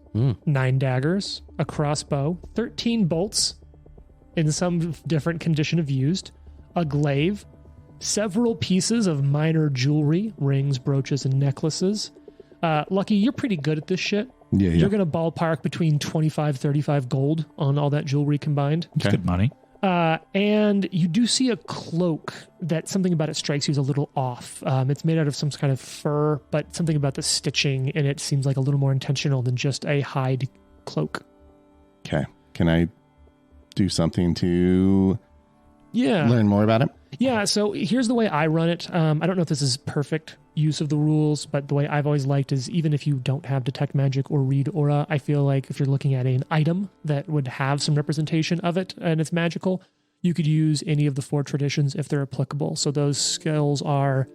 9 daggers, a crossbow, 13 bolts in some different condition of used, a glaive, several pieces of minor jewelry, rings, brooches, and necklaces. Lucky, you're pretty good at this shit. Yeah. You're going to ballpark between 25, 35 gold on all that jewelry combined. It's good money. And you do see a cloak that something about it strikes you as a little off. It's made out of some kind of fur, but something about the stitching in it seems like a little more intentional than just a hide cloak. Okay. Can I do something to learn more about it? Yeah, so here's the way I run it. I don't know if this is perfect use of the rules, but the way I've always liked is even if you don't have Detect Magic or Read Aura, I feel like if you're looking at an item that would have some representation of it and it's magical, you could use any of the 4 traditions if they're applicable. So those skills are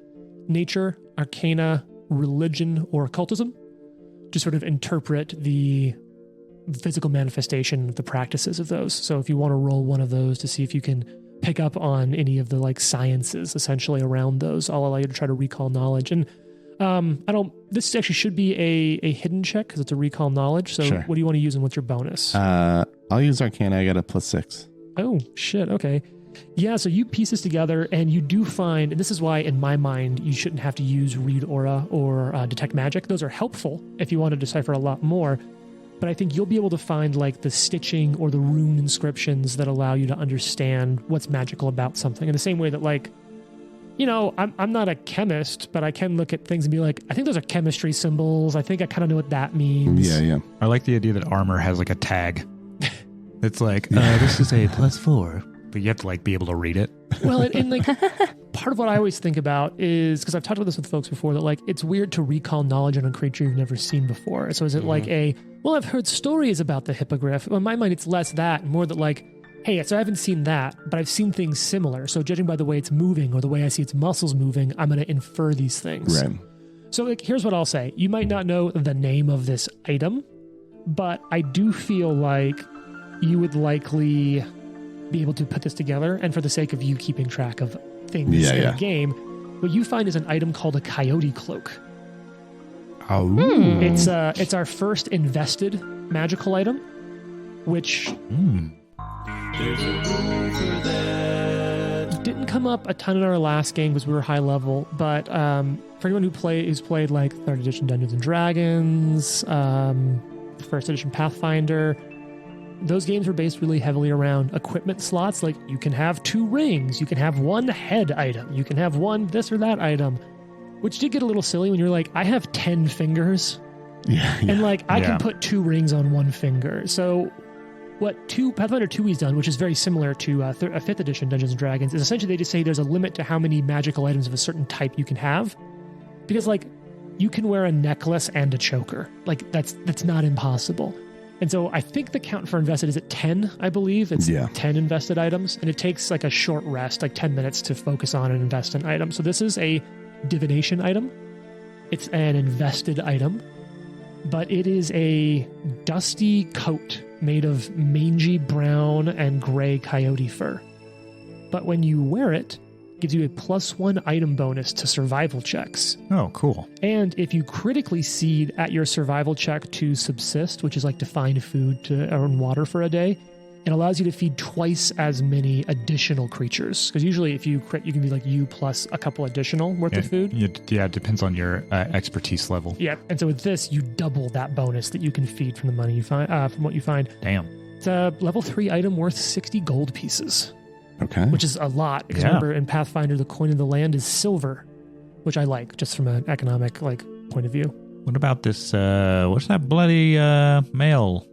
Nature, Arcana, Religion, or Occultism, to sort of interpret the physical manifestation of the practices of those. So if you want to roll one of those to see if you can pick up on any of the like sciences essentially around those, I'll allow you to try to recall knowledge. And this actually should be a hidden check because it's a recall knowledge. So Sure. What do you want to use and what's your bonus? I'll use Arcana. I got a +6. Oh shit. Okay. Yeah. So you piece this together and you do find, and this is why in my mind, you shouldn't have to use Read Aura or Detect Magic. Those are helpful if you want to decipher a lot more. but I think you'll be able to find like the stitching or the rune inscriptions that allow you to understand what's magical about something. In the same way that like, you know, I'm not a chemist, but I can look at things and be like, I think those are chemistry symbols. I think I kind of know what that means. Yeah. I like the idea that armor has like a tag. It's like, this is a +4, but you have to like be able to read it. Well, and like part of what I always think about is, because I've talked about this with folks before, that like it's weird to recall knowledge on a creature you've never seen before. So is it like well, I've heard stories about the hippogriff. Well, in my mind, it's less that, more that like, hey, so I haven't seen that, but I've seen things similar. So judging by the way it's moving or the way I see its muscles moving, I'm going to infer these things. Right. So like, here's what I'll say. You might not know the name of this item, but I do feel like you would likely be able to put this together. And for the sake of you keeping track of things in the game, what you find is an item called a coyote cloak. Oh. It's our first invested magical item, which There's a rule for that. didn't come up a ton in our last game because we were high level, but for anyone who's played like 3rd edition Dungeons and Dragons, 1st edition Pathfinder, those games were based really heavily around equipment slots. Like you can have 2 rings, you can have 1 head item, you can have 1 this or that item, which did get a little silly when you're like, I have 10 fingers. And like I can put 2 rings on 1 finger. So what Pathfinder 2 has done, which is very similar to a 5th edition Dungeons & Dragons, is essentially they just say there's a limit to how many magical items of a certain type you can have. Because like you can wear a necklace and a choker. Like that's not impossible. And so I think the count for invested is at 10, I believe. It's 10 invested items. And it takes like a short rest, like 10 minutes to focus on and invest an item. So this is a divination item. It's an invested item. But it is a dusty coat made of mangy brown and gray coyote fur. But when you wear it, it gives you a +1 item bonus to survival checks. Oh, cool. And if you critically seed at your survival check to subsist, which is like to find food to earn water for a day, it allows you to feed twice as many additional creatures. Because usually if you crit, you can be like you plus a couple additional worth of food. Yeah, it depends on your expertise level. Yeah, and so with this, you double that bonus that you can feed from the money you find, from what you find. Damn. It's a level 3 item worth 60 gold pieces. Okay. Which is a lot. Because remember, in Pathfinder, the coin of the land is silver, which I like, just from an economic like point of view. What about this, what's that bloody mail?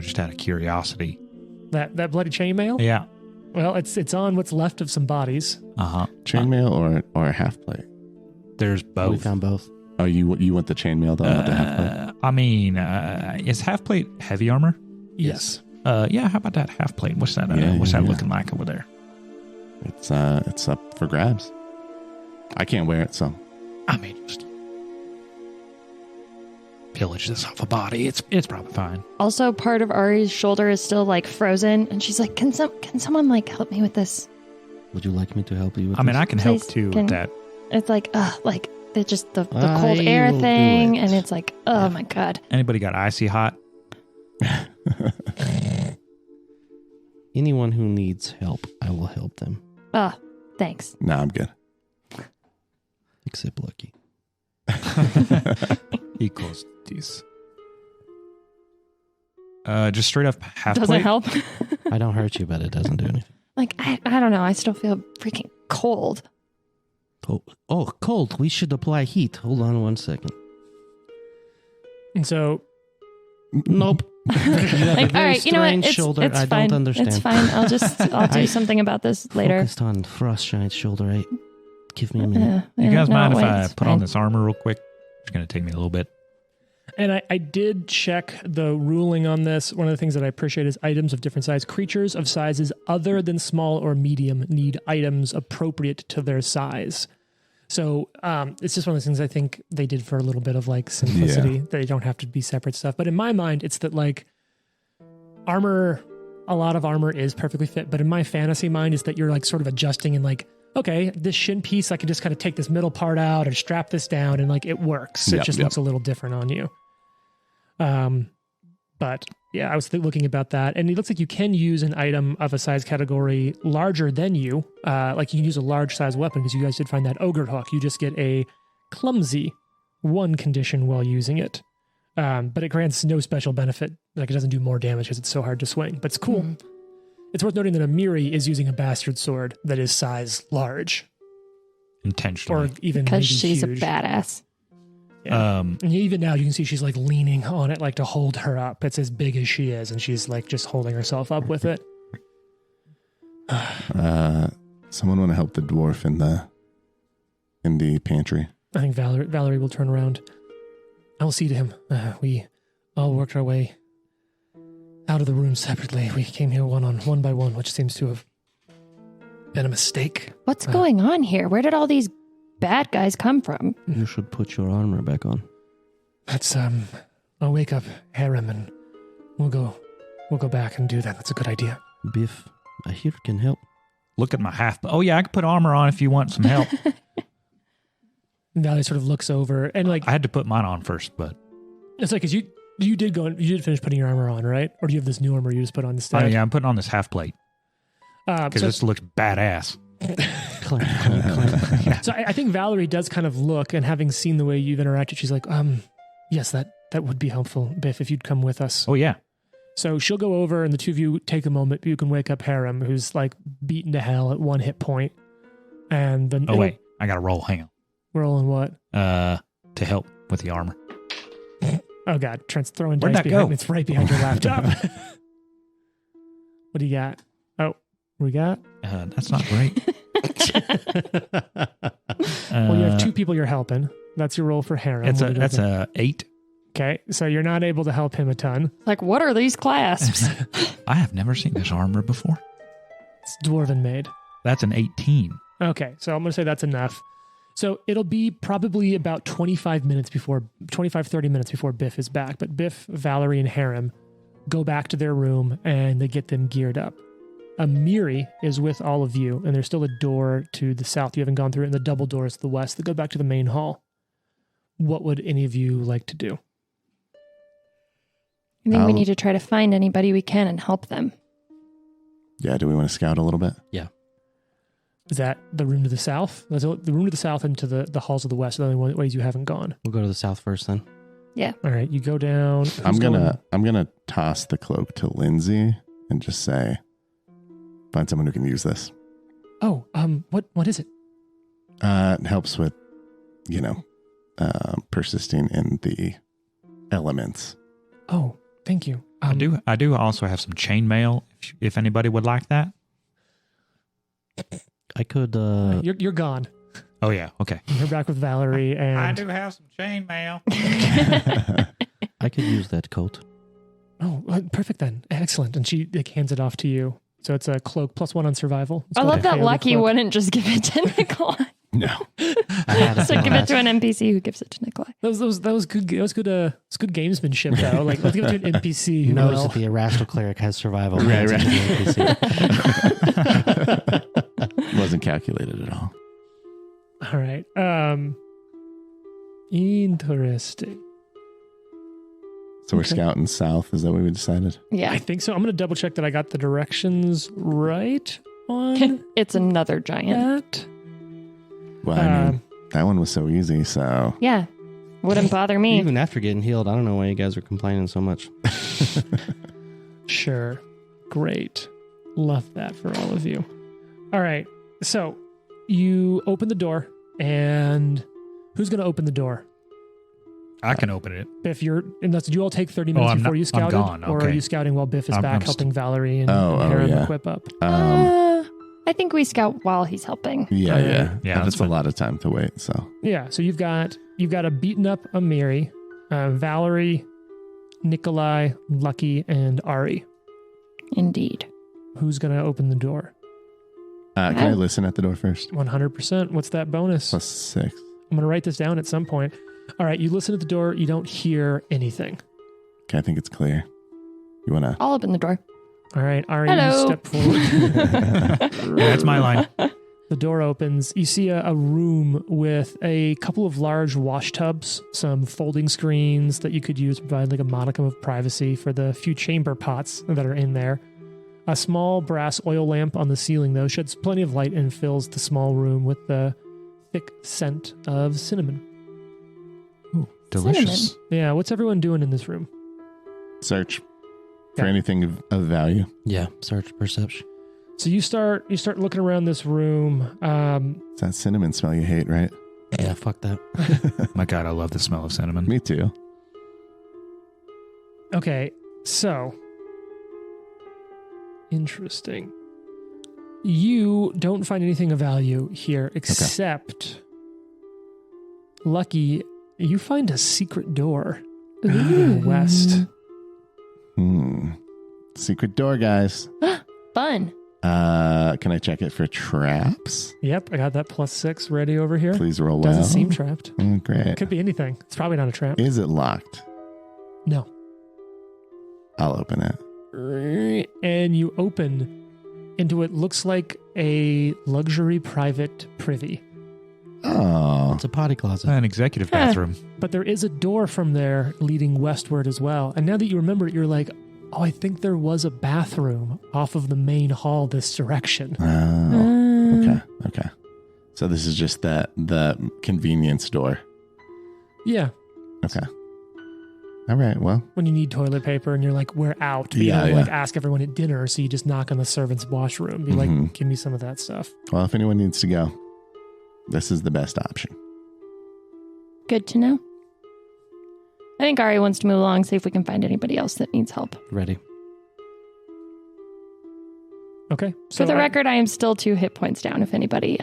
Just out of curiosity. That bloody chainmail? Yeah. Well, it's on what's left of some bodies. Uh-huh. Chainmail or a half plate? There's both. We found both. Oh, you want the chainmail though, not the half plate? I mean, is half plate heavy armor? Yes. Yeah, how about that half plate? What's that looking like over there? It's up for grabs. I can't wear it, so I mean, just pillage this off a body. It's probably fine. Also, part of Ari's shoulder is still like frozen, and she's like, "Can someone like help me with this?" Would you like me to help you with I mean, this? I can help Please, too with that. It's like they're just the I cold air will do thing, it. and it's like, oh my god. Anybody got icy hot? Anyone who needs help, I will help them. Thanks. no, I'm good. Except Lucky. Equals these. Just straight up half Doesn't plate. help. I don't hurt you, but it doesn't do anything. Like I don't know. I still feel freaking cold. Oh, cold. We should apply heat. Hold on 1 second. And so Nope. You have Like, a very all right, you know what? strange It's shoulder. it's I fine. don't understand. It's fine. I'll do something about this later. Focused on Frostgiant's shoulder. Right? Give me a minute. You guys mind if wait, I it's put fine. on this armor real quick? It's going to take me a little bit. And I did check the ruling on this. One of the things that I appreciate is items of different size. Creatures of sizes other than small or medium need items appropriate to their size. So it's just one of those things I think they did for a little bit of like simplicity. They don't have to be separate stuff. But in my mind, it's that like armor, a lot of armor is perfectly fit. But in my fantasy mind is that you're like sort of adjusting and like, okay, this shin piece, I can just kind of take this middle part out or strap this down and like it works. It just looks a little different on you. But yeah, I was looking about that, and it looks like you can use an item of a size category larger than you. Like you can use a large size weapon because you guys did find that ogre hook. You just get a clumsy 1 condition while using it. but it grants no special benefit. Like it doesn't do more damage because it's so hard to swing. But it's cool. It's worth noting that Amiri is using a bastard sword that is size large, Intentionally. or even Because maybe she's huge. a badass. Yeah. And even now, you can see she's like leaning on it, like to hold her up. It's as big as she is, and she's like just holding herself up with it. Someone want to help the dwarf in the pantry? I think Valerie will turn around. I'll see to him. We all worked our way out of the room separately. We came here one by one, which seems to have been a mistake. What's going on here? Where did all these bad guys come from? You should put your armor back on. Let's I'll wake up Harem and we'll go back and do that. That's a good idea. Biff, I hear can help. Look at my half. Oh, yeah, I can put armor on if you want some help. And Valerie sort of looks over and like I had to put mine on first, but it's like, 'cause you did finish putting your armor on, right? Or do you have this new armor you just put on instead? yeah, I'm putting on this half plate because this looks badass. Clank, clank, clank. So I think Valerie does kind of look, and having seen the way you've interacted, she's like, yes, that would be helpful, Biff, if you'd come with us. Oh, yeah. So she'll go over, and the two of you take a moment. You can wake up Harem, who's like beaten to hell at 1 hit point. And then Oh, wait. I got to roll. Hang on. rolling what? To help with the armor. Oh God, Trent's throwing Where'd dice that behind. go? It's right behind your laptop. What do you got? Oh, we got. That's not great. Well, you have two people you're helping. That's your roll for Harem. That's a 8. Okay, so you're not able to help him a ton. Like, what are these clasps? I have never seen this armor before. It's dwarven made. That's an 18. Okay, so I'm going to say that's enough. So it'll be probably about 30 minutes before Biff is back. But Biff, Valerie, and Harem go back to their room and they get them geared up. Amiri is with all of you, and there's still a door to the south you haven't gone through, and the double doors to the west that go back to the main hall. What would any of you like to do? I think we need to try to find anybody we can and help them. Yeah, do we want to scout a little bit? Is that the room to the south? The room to the south and to the halls of the west are the only ways you haven't gone. We'll go to the south first then. All right, you go down. I'm gonna toss the cloak to Lindsay and just say, find someone who can use this. Oh, what is it? It helps with, persisting in the elements. Oh, thank you. I do also have some chainmail if anybody would like that. I could. You're gone. Oh, yeah. Okay. You're back with Valerie, and I do have some chainmail. I could use that coat. Oh, perfect then. Excellent. And she hands it off to you. So it's a cloak +1 on survival. It's I called love a that coyote Lucky cloak. wouldn't just give it to Nikolai. No. I had a So give feeling it to an NPC who gives it to Nikolai. That was good. It's good gamesmanship though. Like let's give it to an NPC who knows will. that the Erastal cleric has survival. Right, Hands it to the NPC. Wasn't calculated at all. All right. Interesting. So we're Okay. scouting south. Is that what we decided? Yeah. I think so. I'm going to double check that I got the directions right on It's another giant. that. Well, I mean, that one was so easy. So Yeah. Wouldn't bother me. Even after getting healed, I don't know why you guys are complaining so much. Sure. Great. Love that for all of you. All right. So you open the door, and who's going to open the door? I can open it. Biff, unless did you all take 30 minutes I'm before not- you I'm scouted? gone, Or are okay. you scouting while Biff is I'm back helping Valerie and Oh, Harem yeah. equip up? I think we scout while he's helping. yeah. Yeah, That's that's a fine. lot of time to wait. So Yeah, so you've got a beaten up Amiri, Valerie, Nikolai, Lucky, and Ari. Indeed. Who's going to open the door? can I listen at the door first? 100%. What's that bonus? +6. I'm going to write this down at some point. All right, you listen at the door. You don't hear anything. Okay, I think it's clear. You want to? I'll open the door. All right, Ari, Hello. you step forward. Yeah, that's my line. The door opens. You see a room with a couple of large wash tubs, some folding screens that you could use to provide like a modicum of privacy for the few chamber pots that are in there. A small brass oil lamp on the ceiling, though, sheds plenty of light and fills the small room with the thick scent of cinnamon. Delicious. Yeah, what's everyone doing in this room? Search for Yeah. anything of value. Yeah, search perception. So you start looking around this room. It's that cinnamon smell you hate, right? Yeah, fuck that. My God, I love the smell of cinnamon. Me too. Okay, so interesting. You don't find anything of value here except Lucky, you find a secret door to the west. Secret door, guys. Fun. Can I check it for traps? Yep, I got that +6 ready over here. Please roll Doesn't well. seem trapped. Great. Could be anything. It's probably not a trap. Is it locked? No. I'll open it. And you open into what looks like a luxury private privy. Oh. It's a potty closet. An executive bathroom. But there is a door from there leading westward as well. And now that you remember it, you're like, oh, I think there was a bathroom off of the main hall this direction. Oh. Okay. So this is just the convenience door. Yeah. Okay. All right. Well, When you need toilet paper and you're like, we're out. But you Yeah, don't like yeah. ask everyone at dinner. So you just knock on the servant's washroom. Be like, give me some of that stuff. well, if anyone needs to go, this is the best option. Good to know. I think Ari wants to move along, see if we can find anybody else that needs help. Ready. Okay. For the record, I am still 2 hit points down if anybody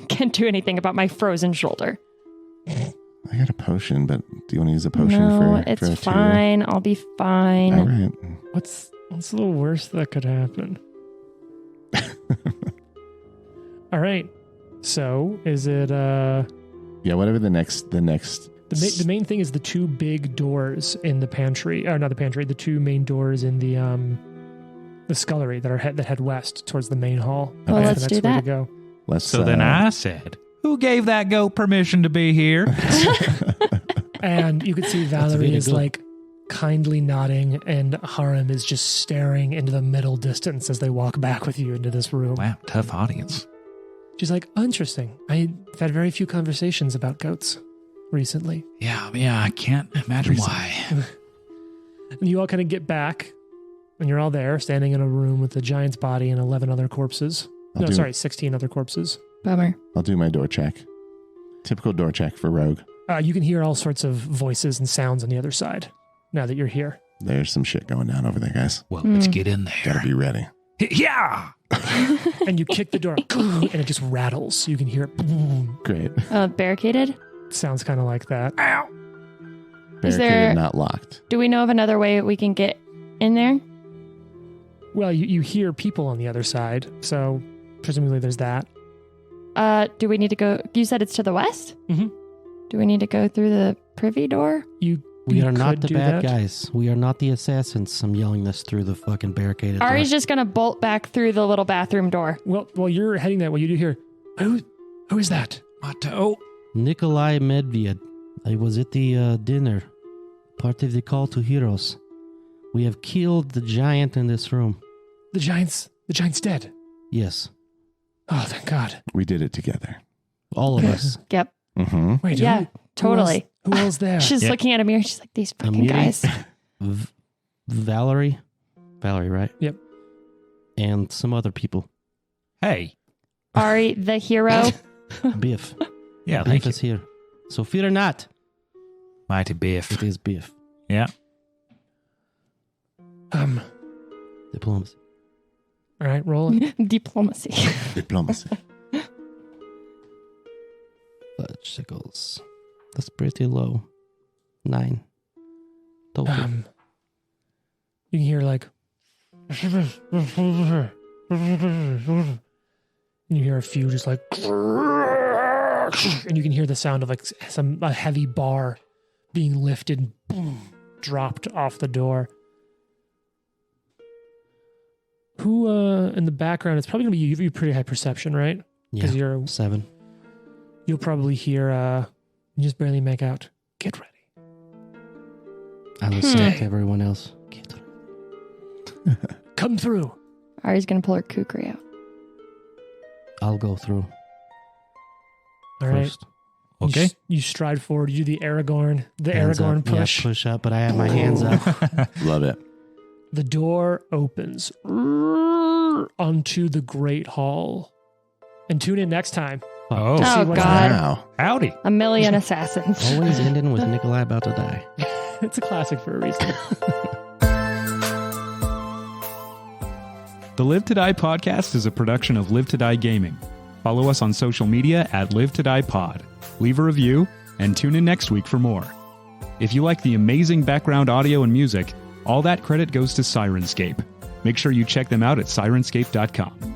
can't do anything about my frozen shoulder. I got a potion, but do you want to use a potion No, for it's a 2? fine. I'll be fine. All right. What's the worst that could happen? All right. So is it Yeah, whatever the next the main thing is the 2 big doors in the pantry, or not the pantry, the 2 main doors in the scullery that head west towards the main hall. Well, That's let's the do next way that. to go. let's So then I said, who gave that goat permission to be here? And you could see That's Valerie really is good. like kindly nodding, and Harem is just staring into the middle distance as they walk back with you into this room. Wow, tough audience. She's like, oh, interesting. I've had very few conversations about goats recently. Yeah, I can't imagine why. And you all kind of get back, and you're all there, standing in a room with a giant's body and 11 other corpses. I'll do- 16 other corpses. Bummer. I'll do my door check. Typical door check for Rogue. You can hear all sorts of voices and sounds on the other side now that you're here. There's some shit going down over there, guys. Well, let's get in Gotta there. be ready. Yeah! And you kick the door, and it just rattles. You can hear it. Boom. Great. Barricaded? Sounds kind of like that. Is Barricaded, there- not locked. Do we know of another way we can get in there? Well, you hear people on the other side, so presumably there's that. Do we need to go? You said it's to the west? Mhm. Do we need to go through the privy door? You We are could not the do bad that. guys. We are not the assassins. I'm yelling this through the fucking barricaded door. Ari's just going to bolt back through the little bathroom door. Well, while you're heading that way, you do hear, who is that? Otto. Nikolai Medved. I was at the dinner, part of the call to heroes. We have killed the giant in this room. The giant's dead. Yes, Oh, thank God. We did it together. all of us. Yep. Mm-hmm. Wait, Yeah, totally. Who else there? She's Yeah. looking at a mirror. She's like, these fucking Amiri, guys. Valerie, right? Yep. And some other people. Hey. Ari, the hero. Biff. Yeah, Biff thank you. is here. So fear not. Mighty Biff. It is Biff. Yeah. Diplomacy. All right, roll it. Diplomacy. Diplomacy. Fudgesicles. That's pretty low. 9. Total. You can hear like, and you hear a few just like, and you can hear the sound of like a heavy bar being lifted, boom, dropped off the door. Who in the background? It's probably gonna be you. You have pretty high perception, right? yeah. Because you're 7. you'll probably hear you just barely make out. Get ready. I will say to everyone else. Get ready. Come through. Ari's going to pull her kukri out. I'll go through All right. first. Okay. You stride forward. You do the Aragorn Hands Aragorn up. push. Yeah, push up, but I have my hands up. Love it. The door opens onto the Great Hall. And tune in next time. Oh, See Oh, what's God. Wow. howdy. A million assassins. Always ending with Nikolai about to die. It's a classic for a reason. The Live to Die podcast is a production of Live to Die Gaming. Follow us on social media at Live to Die Pod. Leave a review and tune in next week for more. If you like the amazing background audio and music, all that credit goes to Syrinscape. Make sure you check them out at Syrinscape.com.